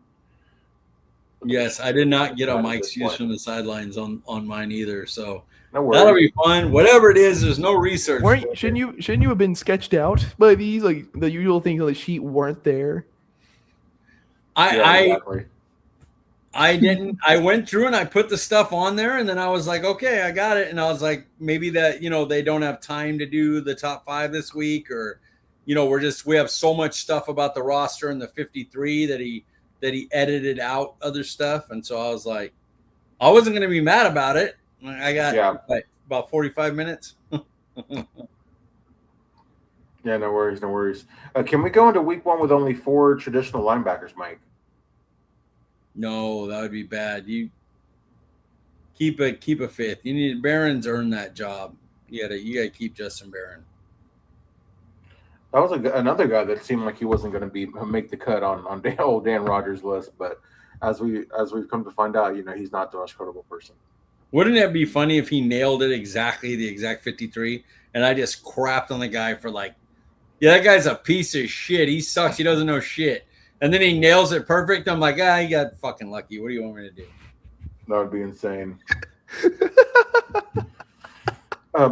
Yes, I did not get a Mike's Views From The Sidelines on mine either. So no worries. That'll be fun. Whatever it is, there's no research. Shouldn't you have been sketched out by these? Like the usual things on the sheet weren't there. Exactly. I didn't. I went through and I put the stuff on there, and then I was like, okay, I got it. And I was like, maybe that they don't have time to do the top 5 this week, or we have so much stuff about the roster and the 53 that he edited out other stuff, and so I was like, I wasn't going to be mad about it. I got about 45 minutes. Yeah, no worries. Can we go into week 1 with only 4 traditional linebackers, Mike? No, that would be bad. You keep a 5th. You need Barron's earned that job. You gotta keep Justin Barron. That was another guy that seemed like he wasn't going to make the cut on Dan Rogers' list, but as we've come to find out, he's not the most credible person. Wouldn't it be funny if he nailed it the exact 53, and I just crapped on the guy for that guy's a piece of shit. He sucks. He doesn't know shit. And then he nails it perfect. I'm like, he got fucking lucky. What do you want me to do? That would be insane.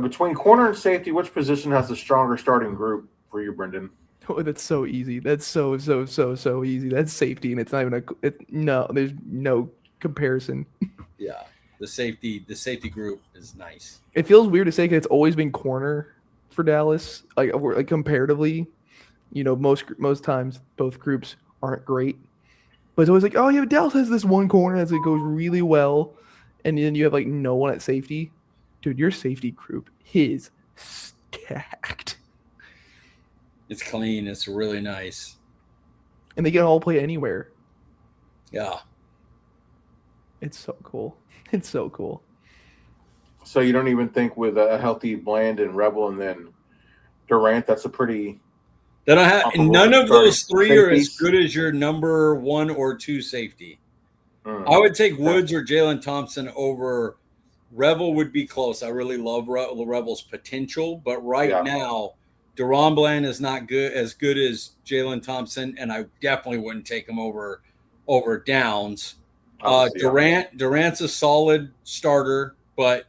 Between corner and safety, which position has the stronger starting group for you, Brenden? Oh, that's so easy. That's so easy. That's safety, and it's not even no. There's no comparison. Yeah, the safety group is nice. It feels weird to say because it's always been corner for Dallas. Like comparatively, most times both groups aren't great, but it's always like, oh yeah, Dallas has this one corner that goes really well, and then you have like no one at safety. Dude, your safety group is stacked. It's clean. It's really nice. And they can all play anywhere. Yeah. It's so cool. It's so cool. So you don't even think with a healthy Bland and Rebel and then Durant, that's a pretty... None of those three safeties are as good as your number 1 or 2 safety. I would take Woods or Jalen Thompson over... Rebel would be close. I really love Rebel's potential, but now... Deron Bland is not as good as Jalen Thompson, and I definitely wouldn't take him over Downs. Durant's a solid starter, but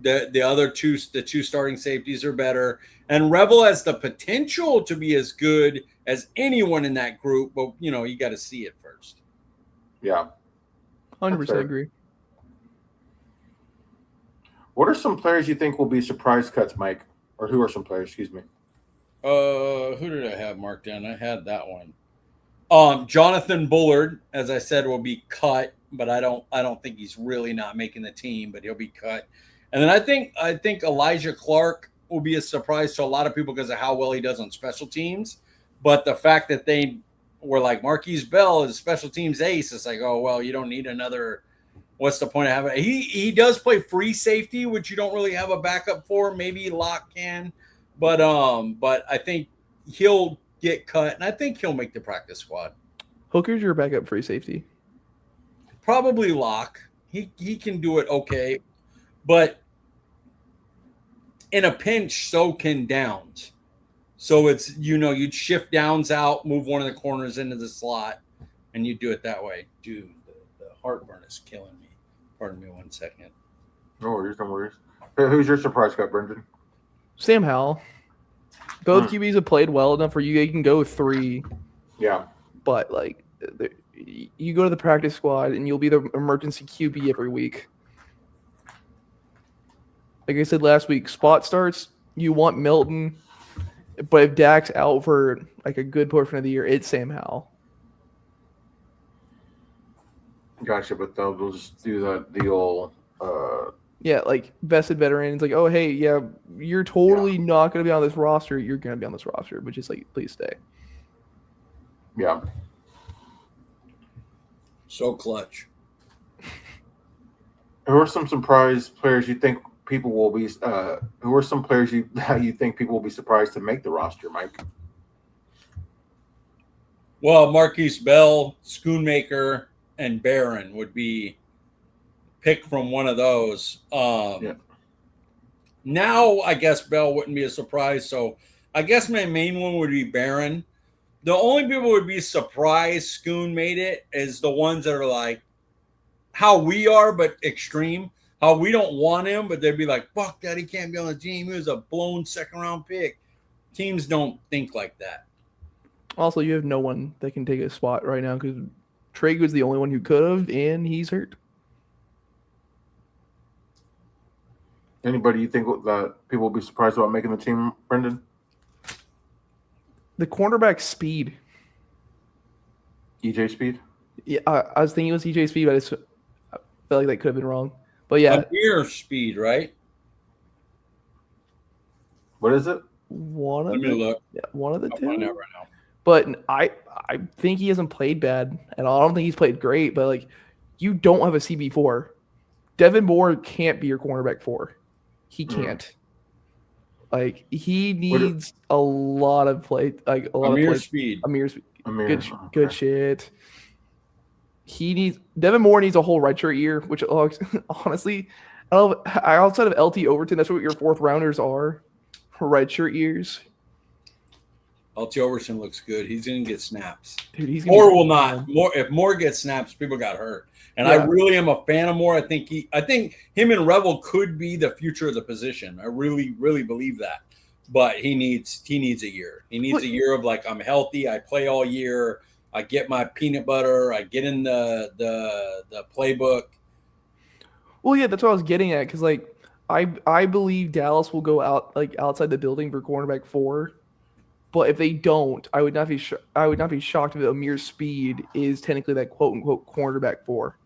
the other two starting safeties are better. And Rebel has the potential to be as good as anyone in that group, but you got to see it first. Yeah, 100% agree. What are some players you think will be surprise cuts, Mike? Or who are some players? Excuse me. Who did I have marked down? I had that one. Jonathan Bullard, as I said, will be cut, but I don't think he's really not making the team, but he'll be cut. And then I think Elijah Clark will be a surprise to a lot of people because of how well he does on special teams. But the fact that they were like Marquise Bell is special teams ace, it's like, oh well, you don't need another. What's the point of having? He does play free safety, which you don't really have a backup for. Maybe Locke can. But I think he'll get cut, and I think he'll make the practice squad. Hooker's your backup free safety. Probably Locke. He can do it okay, but in a pinch, so can Downs. So it's you'd shift Downs out, move one of the corners into the slot, and you do it that way. Dude, the heartburn is killing me. Pardon me 1 second. No worries, no worries. Who's your surprise cut, Brenden? Sam Howell. Both QBs have played well enough where you can go 3. Yeah. But, you go to the practice squad and you'll be the emergency QB every week. Like I said last week, spot starts, you want Milton. But if Dak's out for, a good portion of the year, it's Sam Howell. Gotcha, but they'll just do the old... Yeah, vested veterans, oh, hey, yeah, you're totally not going to be on this roster. You're going to be on this roster, but just, please stay. Yeah. So clutch. Who are some surprise players you think people will be who are some players you think people will be surprised to make the roster, Mike? Well, Marquise Bell, Schoonmaker, and Barron would be pick from one of those. Now, I guess Bell wouldn't be a surprise. So I guess my main one would be Barron. The only people would be surprised Schoon made it is the ones that are like how we are, but extreme. How we don't want him, but they'd be like, fuck that, he can't be on the team. He was a blown second-round pick. Teams don't think like that. Also, you have no one that can take a spot right now because Traeg was the only one who could have, and he's hurt. Anybody you think that people will be surprised about making the team, Brenden? The cornerback speed. EJ Speed? Yeah, I was thinking it was EJ Speed, but I felt like that could have been wrong. But yeah. Amir Speed, right? What is it? One of Let me look. Yeah, one of the two. Find out right now. But I think he hasn't played bad at all. I don't think he's played great, but you don't have a CB4. Devin Moore can't be your cornerback 4. He can't. He needs a lot of play. A lot Amir of play. Speed. Amir Speed. Good shit. Devin Moore needs a whole redshirt year, which honestly, outside of LT Overton, that's what your 4th rounders are. Redshirt years. LT Overton looks good. He's going to get snaps. Dude, Moore will not. If Moore gets snaps, people got hurt. And I really am a fan of Moore. I think him and Revel could be the future of the position. I really, really believe that. but he needs a year. He needs a year of like, I'm healthy, I play all year, I get my peanut butter, I get in the playbook. Well, yeah, that's what I was getting at because like I believe Dallas will go outside the building for cornerback 4. But if they don't, I would not be shocked if Amir's speed is technically that quote unquote cornerback 4.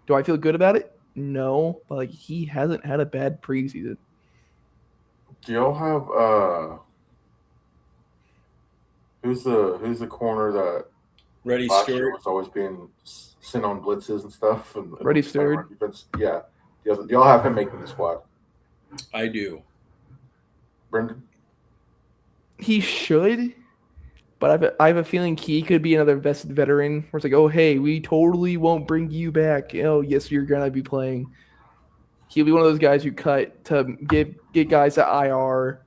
Do I feel good about it? No, but like he hasn't had a bad preseason. Do y'all have who's the corner that Reddy last year Stewart was always being sent on blitzes and stuff? And Reddy Stewart? Yeah. Do y'all have him making the squad? I do. Brenden? He should, but I have a feeling he could be another vested veteran where it's like, oh, hey, we totally won't bring you back. Oh, yes, you're going to be playing. He'll be one of those guys who cut to get guys at IR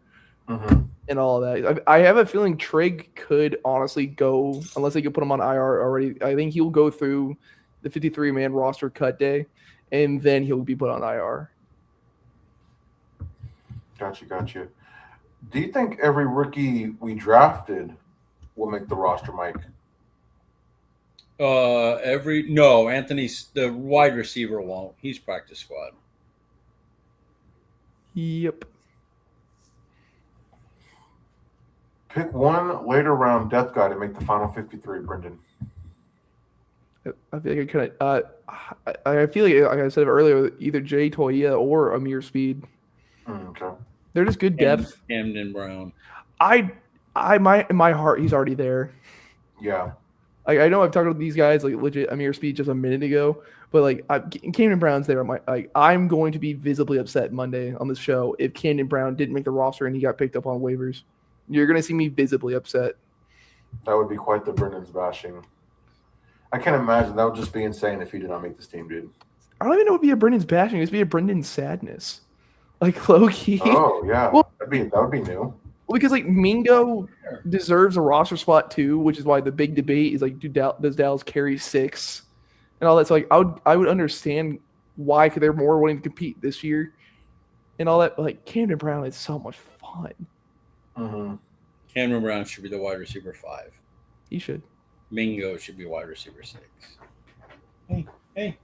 and all of that. I have a feeling Trigg could honestly go, unless they could put him on IR already. I think he'll go through the 53-man roster cut day, and then he'll be put on IR. Gotcha. Do you think every rookie we drafted will make the roster, Mike? No, Anthony's the wide receiver won't. He's practice squad. Yep. Pick one later round death guy to make the final 53, Brenden. I feel like I feel like I said earlier, either Jay Toya or Amir Speed. Okay. They're just good depth. Camden Brown. In my heart, he's already there. Yeah. I know I've talked about these guys like legit Amir Speed just a minute ago, but like Camden Brown's there. I'm going to be visibly upset Monday on this show if Camden Brown didn't make the roster and he got picked up on waivers. You're going to see me visibly upset. That would be quite the Brendan's bashing. I can't imagine. That would just be insane if he did not make this team, dude. I don't even know what would be a Brendan's bashing. It'd be a Brendan's sadness. Like low-key. Oh, yeah. Well, that would be new. Because like Mingo deserves a roster spot too, which is why the big debate is like, does Dallas carry 6 and all that? So like I would understand why they're more willing to compete this year and all that. But like Camden Brown is so much fun. Mm-hmm. Cameron Brown should be the wide receiver 5. He should. Mingo should be wide receiver 6. Hey,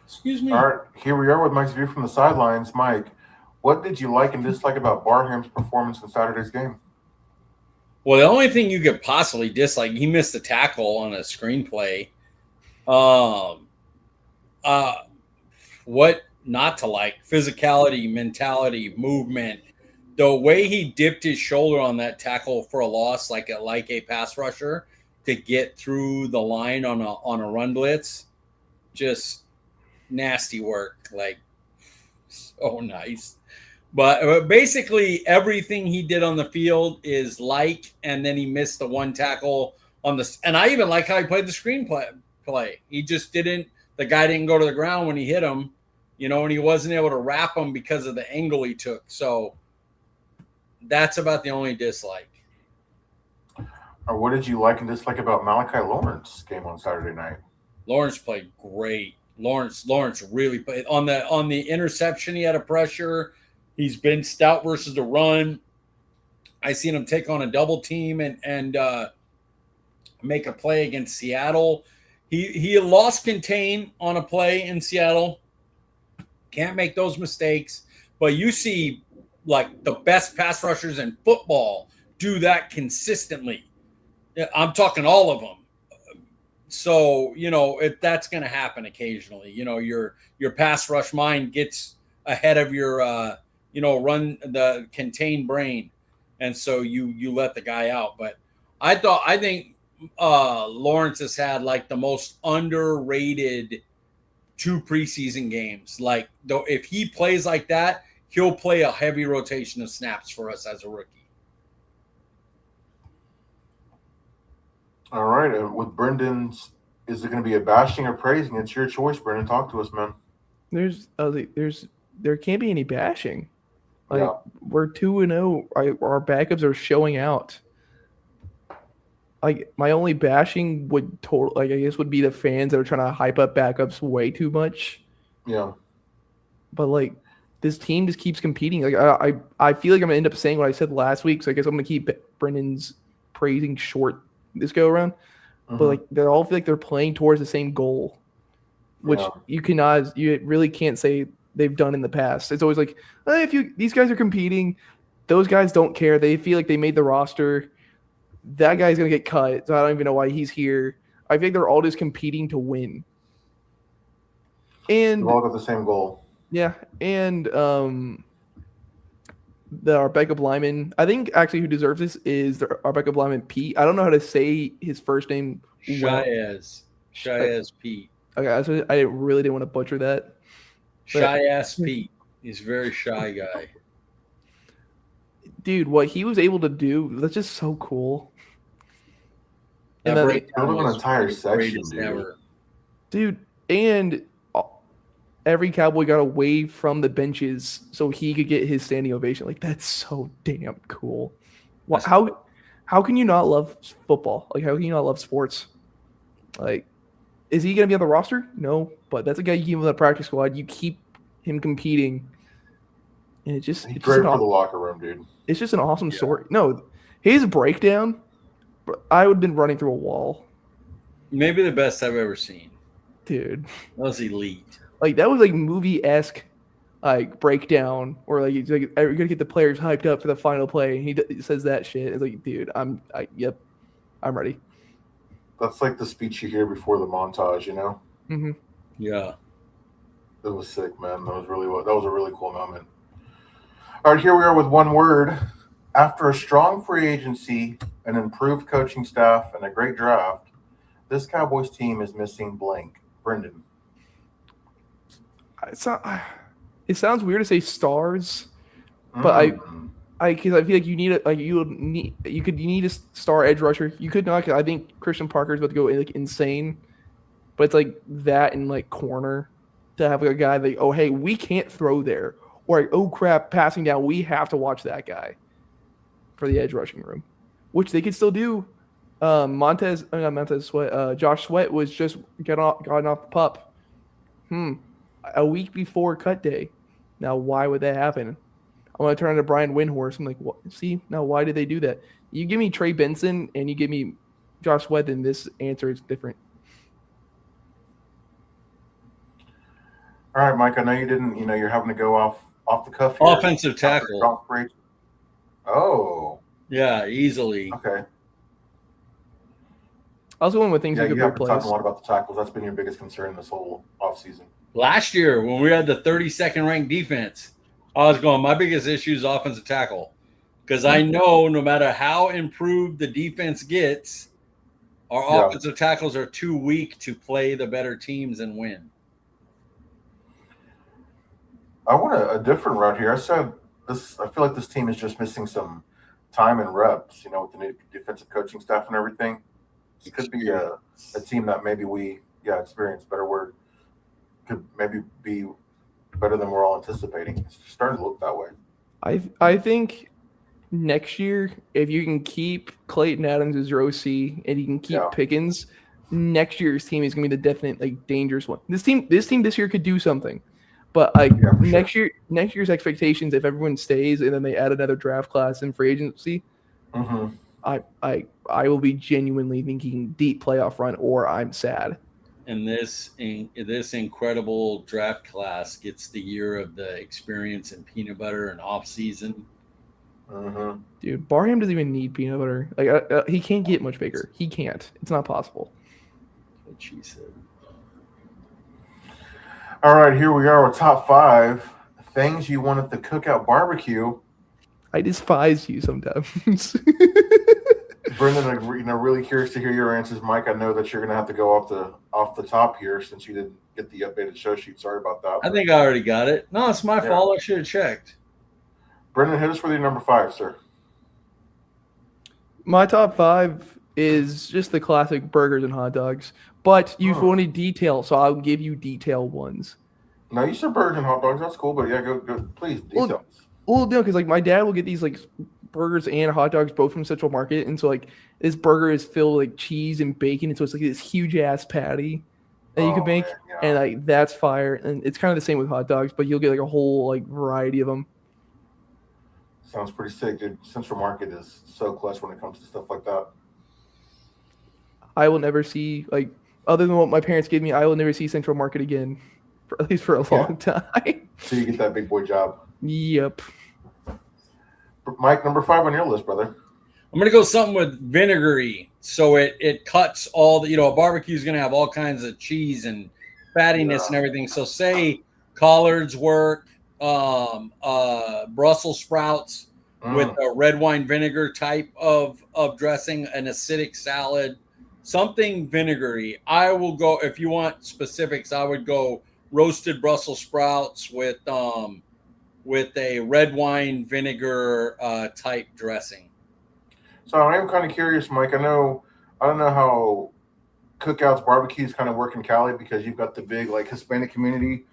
excuse me. All right, here we are with Mike's View from the Sidelines. Mike, what did you like and dislike about Barham's performance in Saturday's game? Well, the only thing you could possibly dislike, he missed a tackle on a screenplay. What not to like? Physicality, mentality, movement. The way he dipped his shoulder on that tackle for a loss, like a pass rusher, to get through the line on a run blitz, just nasty work. Like, so nice. But basically everything he did on the field is and then he missed the one tackle on the, and I even like how he played the screenplay. He just the guy didn't go to the ground when he hit him, and he wasn't able to wrap him because of the angle he took. So that's about the only dislike. Or what did you like and dislike about Malachi Lawrence's game on Saturday night? Lawrence played great. Lawrence really played on the interception. He had a pressure. He's been stout versus the run. I seen him take on a double team and make a play against Seattle. He lost contain on a play in Seattle. Can't make those mistakes. But you see, like, the best pass rushers in football do that consistently. I'm talking all of them. So, if that's going to happen occasionally, your pass rush mind gets ahead of your run the contained brain, and so you let the guy out. But I think Lawrence has had like the most underrated 2 preseason games. Like, though, if he plays like that, he'll play a heavy rotation of snaps for us as a rookie. All right, with Brendan's, is it going to be a bashing or praising? It's your choice, Brenden. Talk to us, man. There can't be any bashing. Like, yeah. We're 2-0. Our backups are showing out. Like, my only bashing would would be the fans that are trying to hype up backups way too much. Yeah. But like, this team just keeps competing. Like I feel like I'm gonna end up saying what I said last week, so I guess I'm gonna keep Brendan's praising short this go around. But like they all feel like they're playing towards the same goal, which you really can't say they've done in the past. It's always like, these guys are competing, those guys don't care. They feel like they made the roster. That guy's gonna get cut, so I don't even know why he's here. I think they're all just competing to win. And they've all got the same goal. Yeah, and our backup lineman, I think actually who deserves this is our backup lineman Pete. I don't know how to say his first name. Shyaz Pete. Okay, I really didn't want to butcher that. Shyaz Pete. He's a very shy guy. Dude, what he was able to do, that's just so cool. And then an entire section, dude. And every Cowboy got away from the benches so he could get his standing ovation. Like, that's so damn cool. How can you not love football? Like, how can you not love sports? Like, is he going to be on the roster? No, but that's a guy you keep in the practice squad. You keep him competing. And he's great for the locker room, dude. It's just an awesome story. No, his breakdown, I would have been running through a wall. Maybe the best I've ever seen. Dude. That was elite. Like, that was like movie-esque like breakdown, or like you're gonna get the players hyped up for the final play. And he says that shit. It's like, dude, I'm ready. That's like the speech you hear before the montage, you know? Mm-hmm. Yeah. It was sick, man. That was a really cool moment. All right, here we are with one word. After a strong free agency, an improved coaching staff, and a great draft, this Cowboys team is missing blank. Brenden. It sounds weird to say stars, but I feel like you need a star edge rusher. You could not. I think Christian Parker's about to go like insane, but it's like that in like corner to have like a guy like, oh hey, we can't throw there, or like, oh crap, passing down, we have to watch that guy for the edge rushing room, which they could still do. Josh Sweat was just gotten off the pup. A week before cut day. Now, why would that happen? I want to turn to Brian Windhorst. I'm like, what? See, now why did they do that? You give me Trey Benson and you give me Josh Sweat, then this answer is different. All right, Mike. I know you didn't. You're having to go off the cuff. Offensive tackle. Oh. Yeah, easily. Okay. I was going with things you have been talking a lot about the tackles. That's been your biggest concern this whole offseason. Last year, when we had the 32nd ranked defense, I was going, my biggest issue is offensive tackle. Because I know no matter how improved the defense gets, our offensive tackles are too weak to play the better teams and win. I want a different route here. I said this. I feel like this team is just missing some time and reps, with the new defensive coaching staff and everything. It could be a team that maybe experience, better word, could maybe be better than we're all anticipating. It's starting to look that way. I think next year, if you can keep Clayton Adams as your OC and you can keep Pickens, next year's team is going to be the definite dangerous one. This team this year could do something, but next year's expectations, if everyone stays and then they add another draft class in free agency, I will be genuinely thinking deep playoff run, or I'm sad. And this incredible draft class gets the year of the experience in peanut butter and off season. Dude, Barham doesn't even need peanut butter. Like he can't get much bigger. He can't. It's not possible. What she said. All right, here we are with top 5 things you want at the cookout barbecue. I despise you sometimes. Brenden, I'm really curious to hear your answers. Mike, I know that you're going to have to go off the top here since you didn't get the updated show sheet. Sorry about that. I think I already got it. No, it's my fault. I should have checked. Brenden, hit us with your number 5, sir. My top 5 is just the classic burgers and hot dogs, but you've wanted detail, so I'll give you detailed ones. No, you said burgers and hot dogs. That's cool, but go, please, details. Well, no, because my dad will get these burgers and hot dogs both from Central Market, and so this burger is filled with cheese and bacon, and so it's this huge ass patty, that you could make, man, yeah. and like that's fire. And it's kind of the same with hot dogs, but you'll get like a whole like variety of them. Sounds pretty sick, dude. Central Market is so clutch when it comes to stuff like that. I will never see like other than what my parents gave me. I will never see Central Market again, for at least for a long time. So you get that big boy job. Yep. Mike, number 5 on your list, brother. I'm gonna go something with vinegary, so it cuts all the, a barbecue is gonna have all kinds of cheese and fattiness and everything. So say collards work, Brussels sprouts with a red wine vinegar type of dressing, an acidic salad, something vinegary. I will go, if you want specifics, I would go roasted Brussels sprouts with a red wine vinegar type dressing. So I am kind of curious, Mike. I don't know how cookouts, barbecues kind of work in Cali because you've got the big like Hispanic community.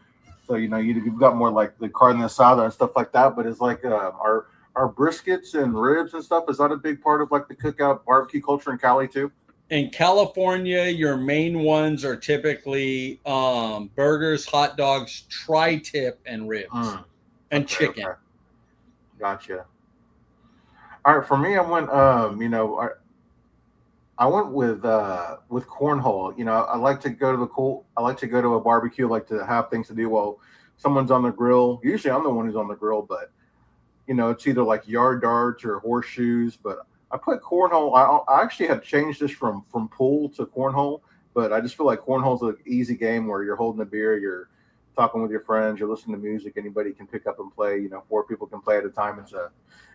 So you've got more like the carne asada and stuff like that. But it's like our briskets and ribs and stuff. Is that a big part of like the cookout barbecue culture in Cali too? In California, your main ones are typically burgers, hot dogs, tri-tip, and ribs, and chicken. Okay. Gotcha. All right, for me, I went. I went with cornhole. I like to go to I like to go to a barbecue. I like to have things to do while someone's on the grill. Usually, I'm the one who's on the grill, but it's either like yard darts or horseshoes. But I put cornhole. I actually had changed this from pool to cornhole, but I just feel like cornhole's an easy game where you're holding a beer, you're talking with your friends, you're listening to music. Anybody can pick up and play. 4 people can play at a time.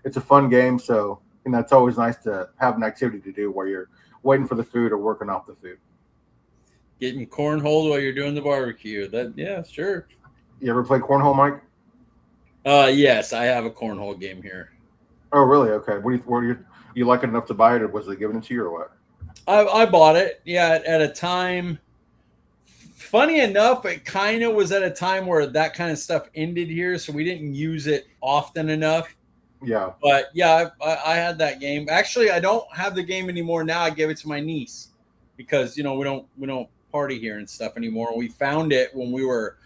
It's a fun game. So it's always nice to have an activity to do where you're waiting for the food or working off the food. Getting cornhole while you're doing the barbecue. Yeah, sure. You ever play cornhole, Mike? Yes, I have a cornhole game here. Oh, really? Okay. You like it enough to buy it, or was they giving it to you, or what? I bought it. Yeah, at a time. Funny enough, it kind of was at a time where that kind of stuff ended here, so we didn't use it often enough. Yeah. But yeah, I had that game. Actually, I don't have the game anymore now. I gave it to my niece because we don't party here and stuff anymore. We found it when we were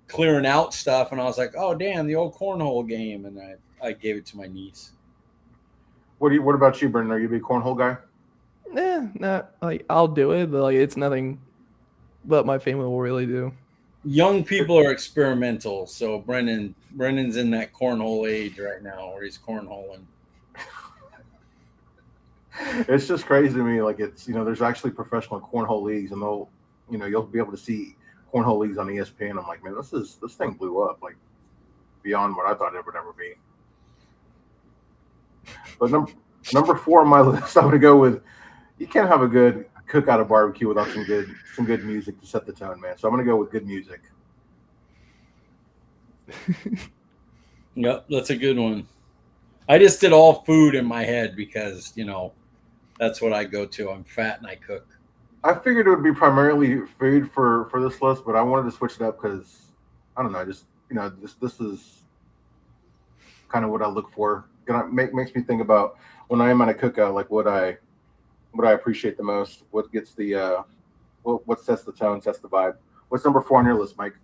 clearing out stuff, and I was like, oh damn, the old cornhole game, and I gave it to my niece. What about you, Brenden? Are you a big cornhole guy? Not like I'll do it, but like it's nothing but my family will really do. Young people are experimental, so Brendan's in that cornhole age right now where he's cornholing. It's just crazy to me. Like it's there's actually professional cornhole leagues, and you'll be able to see cornhole leagues on ESPN. I'm like, man, this thing blew up like beyond what I thought it would ever be. But number 4 on my list, I'm gonna go with. You can't have a good cookout of barbecue without some good music to set the tone, man. So I'm gonna go with good music. Yep, that's a good one. I just did all food in my head because that's what I go to. I'm fat and I cook. I figured it would be primarily food for this list, but I wanted to switch it up because I don't know, just this is kind of what I look for. Makes me think about when I am at a cookout, like what I appreciate the most, what gets the what sets the tone, sets the vibe. What's number 4 on your list, Mike?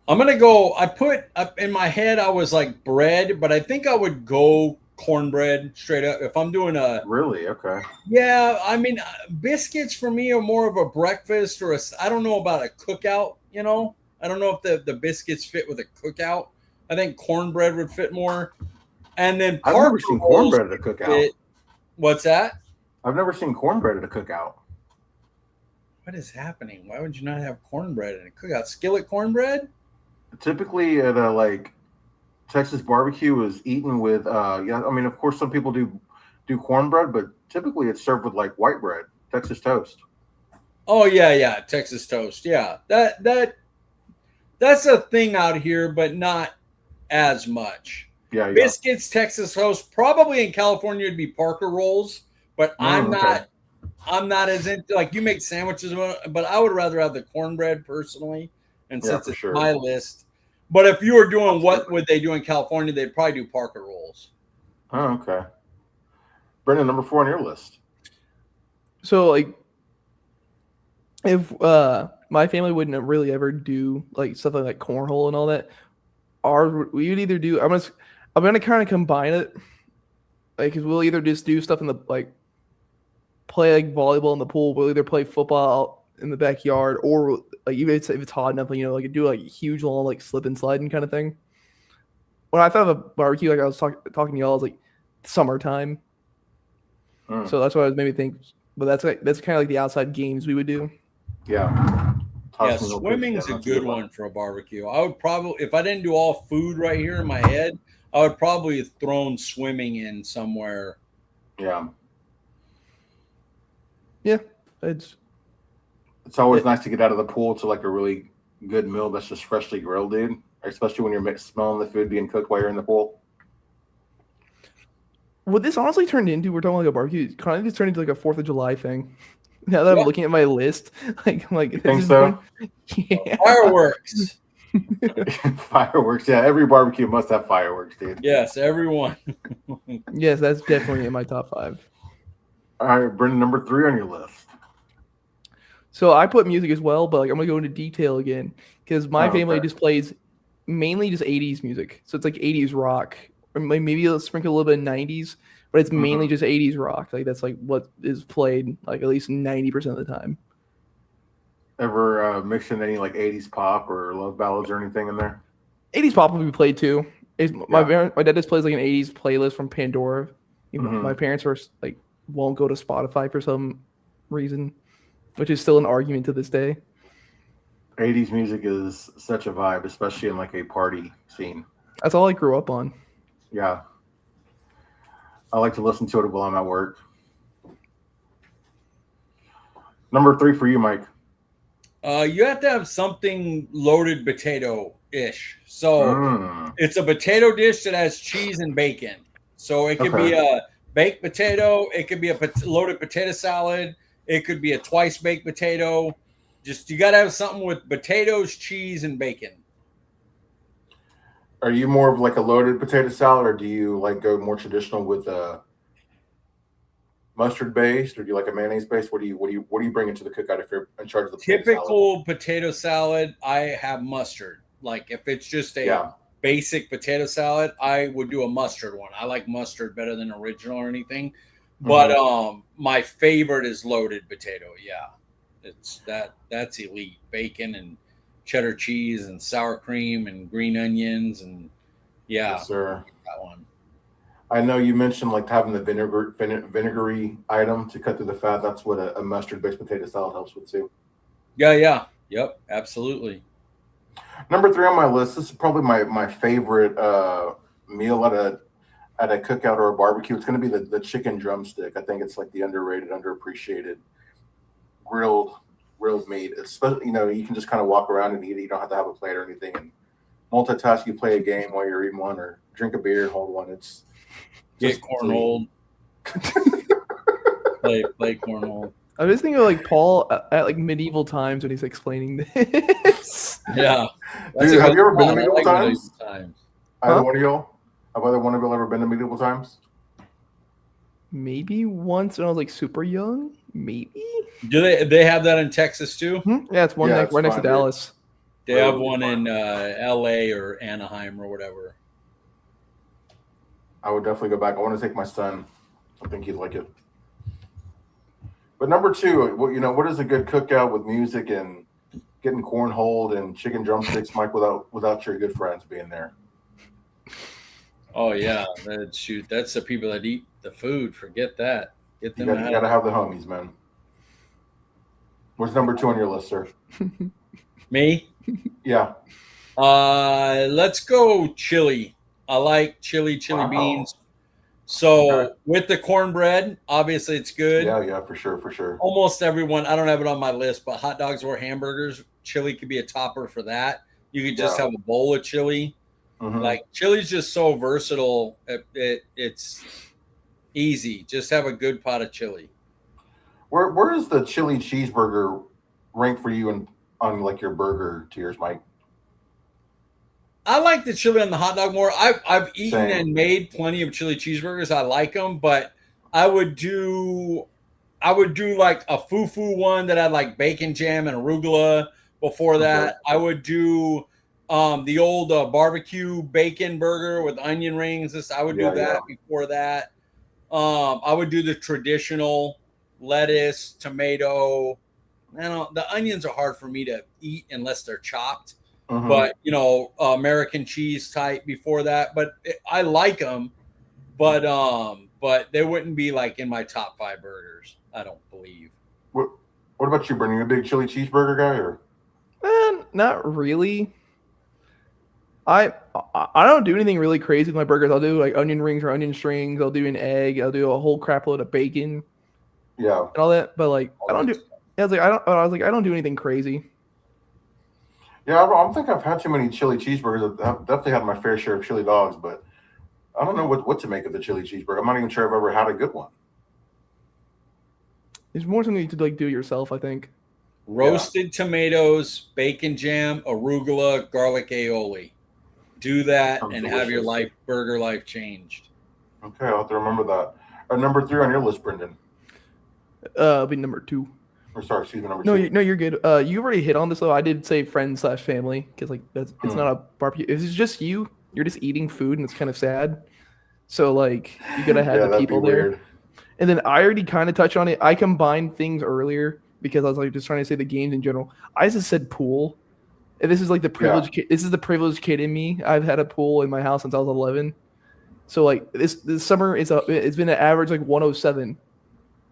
I'm gonna go. I put up in my head I was like bread, but I think I would go cornbread straight up if I'm doing a. Really? Okay. Yeah, I mean biscuits for me are more of a breakfast or I don't know about a cookout. I don't know if the biscuits fit with a cookout. I think cornbread would fit more. And then I've never seen cornbread at a cookout. What's that? I've never seen cornbread at a cookout. What is happening? Why would you not have cornbread in a cookout? Skillet cornbread? Typically at a like Texas barbecue is eaten with I mean of course some people do cornbread, but typically it's served with like white bread, Texas toast. Oh yeah, Texas toast. Yeah. That's a thing out here, but not as much. Yeah. Biscuits, Texas toast, probably in California it'd be Parker rolls, but I'm not as into like you make sandwiches, but I would rather have the cornbread personally. And since it's my list, but if you were doing what would they do in California, they'd probably do Parker rolls. Oh, okay. Brenden, number 4 on your list. So like if my family wouldn't really ever do like stuff like cornhole and all that. We would either do. I'm gonna kind of combine it, like, cause we'll either just do stuff in the like play like volleyball in the pool. We'll either play football out in the backyard, or like even if it's hot enough, like do like a huge long like slip and sliding kind of thing. When I thought of a barbecue, like I was talking to y'all, I was like summertime. So that's what I was maybe think. But that's kind of like the outside games we would do. Yeah. Yeah, swimming is a good one for a barbecue. I would probably, if I didn't do all food right here in my head, I would probably have thrown swimming in somewhere. Yeah. Yeah, it's always nice to get out of the pool to like a really good meal that's just freshly grilled, dude. Especially when you're smelling the food being cooked while you're in the pool. What this honestly turned into, we're talking like a barbecue, kind of just turned into like a 4th of July thing. Now that I'm looking at my list, like you think so? Yeah. Fireworks. Fireworks, yeah. Every barbecue must have fireworks, dude. Yes, everyone. Yes, that's definitely in my top 5. All right, Brenden, number 3 on your list. So I put music as well, but like I'm gonna go into detail again because my family just plays mainly just 80s music. So it's like 80s rock, or maybe a sprinkle a little bit of 90s, but it's mainly just 80s rock. Like that's like what is played like at least 90% of the time. Ever mix in any like 80s pop or love ballads or anything in there? 80s pop will be played too. My dad just plays like an 80s playlist from Pandora. My parents are like won't go to Spotify for some reason, which is still an argument to this day. 80s music is such a vibe, especially in like a party scene. That's all I grew up on. Yeah. I like to listen to it while I'm at work. Number 3 for you, Mike. You have to have something loaded potato-ish. So it's a potato dish that has cheese and bacon. So it could be a baked potato. It could be a loaded potato salad. It could be a twice baked potato. Just you got to have something with potatoes, cheese, and bacon. Are you more of like a loaded potato salad, or do you like go more traditional with a mustard based, or do you like a mayonnaise based? What do you bring into the cookout if you're in charge of the typical potato salad? I have mustard. Like if it's just a basic potato salad, I would do a mustard one. I like mustard better than original or anything. But my favorite is loaded potato. Yeah. It's that's elite. Bacon and cheddar cheese and sour cream and green onions and yes, sir. That one. I know you mentioned like having the vinegary item to cut through the fat. That's what a mustard based potato salad helps with too. Yeah. Yep. Absolutely. Number 3 on my list. This is probably my favorite meal at a cookout or a barbecue. It's going to be the chicken drumstick. I think it's like the underrated, underappreciated grilled meat. Especially, you can just kind of walk around and eat it. You don't have to have a plate or anything. And multitask. You play a game while you're eating one, or drink a beer, hold one. It's get cornhole. play cornhole. I'm just thinking of like Paul at like medieval times when he's explaining this. Yeah. Dude, have you ever been to medieval times? Either one of y'all? Have either one of y'all ever been to medieval times? Maybe once when I was like super young. Maybe. Do they have that in Texas too? Yeah, it's one right next to Dallas. They have one in LA or Anaheim or whatever. I would definitely go back. I want to take my son. I think he'd like it. But number 2, what is a good cookout with music and getting cornholed and chicken drumsticks, Mike, without your good friends being there? Oh yeah, that's the people that eat the food. Forget that. Get them out. You got to have the homies, man. What's number 2 on your list, sir? Me? Yeah. Let's go chili. I like chili beans. So with the cornbread, obviously it's good. Yeah, for sure. Almost everyone, I don't have it on my list, but hot dogs or hamburgers, chili could be a topper for that. You could just have a bowl of chili. Like chili's just so versatile. It's easy. Just have a good pot of chili. Where is the chili cheeseburger rank for you on like your burger tiers, Mike? I like the chili on the hot dog more. I've eaten and made plenty of chili cheeseburgers. I like them, but I would do like a fufu one that had like bacon jam and arugula. Before that, I would do the old barbecue bacon burger with onion rings. I would do that before that. I would do the traditional lettuce, tomato. The onions are hard for me to eat unless they're chopped. But American cheese type before that. But I like them, but they wouldn't be like in my top 5 burgers. I don't believe. What about you, Brenden? You a big chili cheeseburger guy, or? Not really. I don't do anything really crazy with my burgers. I'll do like onion rings or onion strings. I'll do an egg. I'll do a whole crap load of bacon. Yeah, and all that. But like I don't do. I was like I don't do anything crazy. Yeah, I don't think I've had too many chili cheeseburgers. I've definitely had my fair share of chili dogs, but I don't know what to make of the chili cheeseburger. I'm not even sure I've ever had a good one. It's more something you could like do yourself, I think. Roasted tomatoes, bacon jam, arugula, garlic aioli. Do that and have your burger life changed. Okay, I'll have to remember that. Number 3 on your list, Brenden. Be number 2. Or sorry, excuse me, number 2. No, you're good. You already hit on this though. I did say friends/family because like it's not a barbecue. It's just you. You're just eating food and it's kind of sad. So like you gotta have the people there. Weird. And then I already kind of touched on it. I combined things earlier because I was like just trying to say the games in general. I just said pool. And this is like the privileged kid. This is the privileged kid in me. I've had a pool in my house since I was 11. So like this summer it's been an average like 107.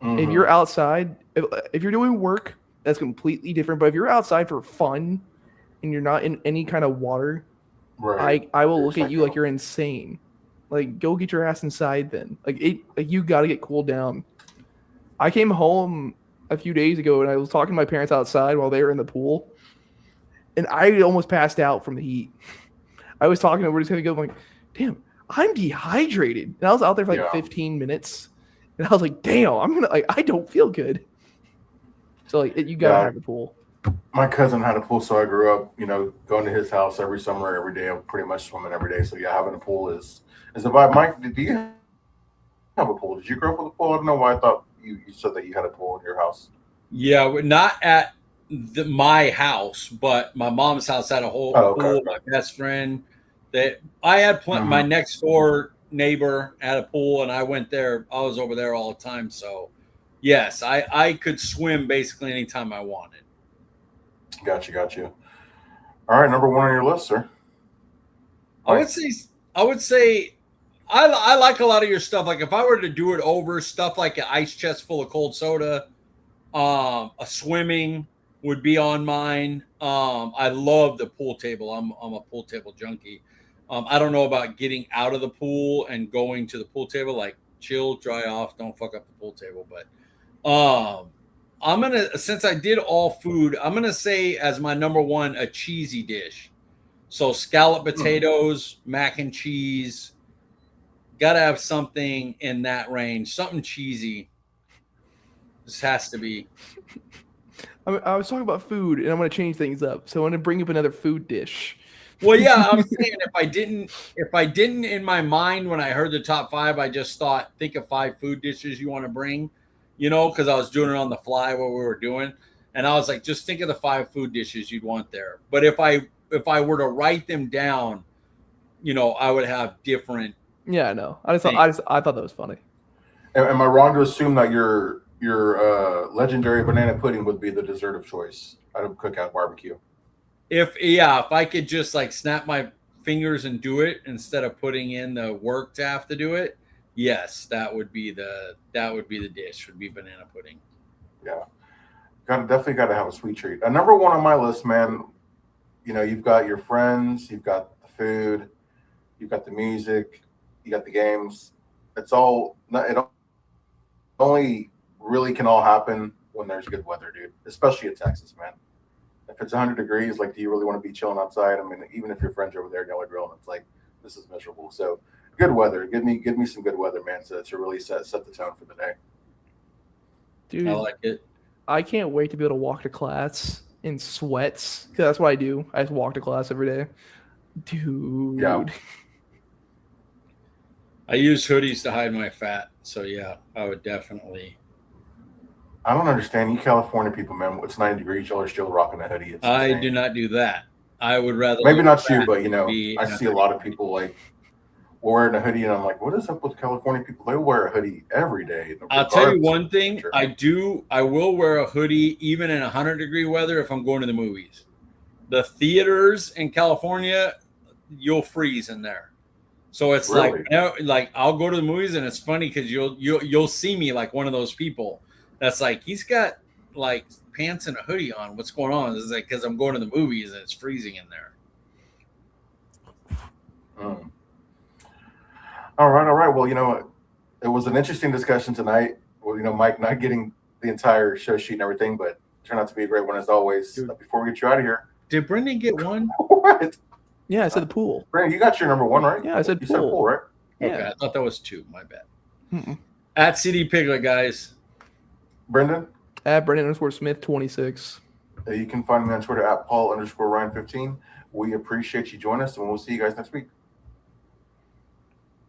If you're outside, if you're doing work, that's completely different. But if you're outside for fun and you're not in any kind of water, right. I will look at you like you're insane. Like go get your ass inside then. Like you got to get cooled down. I came home a few days ago and I was talking to my parents outside while they were in the pool. And I almost passed out from the heat. I was talking to we're just gonna go I'm like, damn, I'm dehydrated. And I was out there for like 15 minutes. And I was like, damn, I don't feel good. So like you gotta have a pool. My cousin had a pool, so I grew up, going to his house every summer, every day. I'm pretty much swimming every day. So having a pool is a vibe. Mike, do you have a pool? Did you grow up with a pool? I don't know why I thought you said that you had a pool in your house. Yeah, not at my house, but my mom's house had a whole pool. My best friend I had my next door neighbor had a pool, and I went there. I was over there all the time. So, yes, I could swim basically anytime I wanted. Got you. All right, number 1 on your list, sir. I would say I like a lot of your stuff. Like if I were to do it over, stuff like an ice chest full of cold soda, a swimming would be on mine. I love the pool table. I'm a pool table junkie. I don't know about getting out of the pool and going to the pool table. Like chill, dry off, don't fuck up the pool table. But I'm gonna, since I did all food, I'm gonna say as my number 1 a cheesy dish. So scalloped potatoes, mac and cheese. Gotta have something in that range, something cheesy. This has to be. I was talking about food, and I'm going to change things up. So I'm going to bring up another food dish. Well, yeah, I'm saying if I didn't in my mind when I heard the top 5, I just think of 5 food dishes you want to bring, because I was doing it on the fly what we were doing, and I was like, just think of the 5 food dishes you'd want there. But if I were to write them down, I would have different. Yeah, I know. I thought that was funny. Am I wrong to assume that your legendary banana pudding would be the dessert of choice out of cookout barbecue? If I could just like snap my fingers and do it instead of putting in the work to have to do it, yes, that would be the dish. Would be banana pudding. Yeah, definitely got to have a sweet treat. Number 1 on my list, man. You've got your friends, you've got the food, you've got the music, you got the games. It only really can all happen when there's good weather, dude. Especially in Texas, man. If it's 100 degrees, like, do you really want to be chilling outside? I mean, even if your friends are over there and y'all are grilling, it's like, this is miserable. So, good weather. Give me some good weather, man, to really set the tone for the day. Dude, I like it. I can't wait to be able to walk to class in sweats, because that's what I do. I just walk to class every day. Dude. Yeah. I use hoodies to hide my fat. So, yeah, I would definitely. I don't understand you California people, man. It's 90 degrees. Y'all are still rocking a hoodie. It's I insane. do not do that. I would rather Maybe live not you, back but you than know, be I in a see a lot of people like wearing a hoodie, and I'm like, what is up with California people? They wear a hoodie every day. I'll tell you regardless one of thing. temperature. I will wear a hoodie even in 100-degree weather if I'm going to the movies. The theaters in California, you'll freeze in there. So it's Really? like I'll go to the movies, and it's funny because you'll see me like one of those people that's like, he's got like pants and a hoodie on. What's going on? It's like, because I'm going to the movies and it's freezing in there. All right. Well, you know, it was an interesting discussion tonight. Well, you know, Mike not getting the entire show sheet and everything, but turned out to be a great one as always. Dude. Before we get you out of here, Did Brenden get one? what? Yeah, I said the pool. Brenden, you got your number one, right? Yeah, I said you pool. said pool, right? Okay, Yeah. I thought that was 2. My bad. Mm-mm. At CD Piglet, guys. Brenden, At Brenden_Smith 26. you can find me on Twitter at Paul_Ryan15. We appreciate you joining us, and we'll see you guys next week.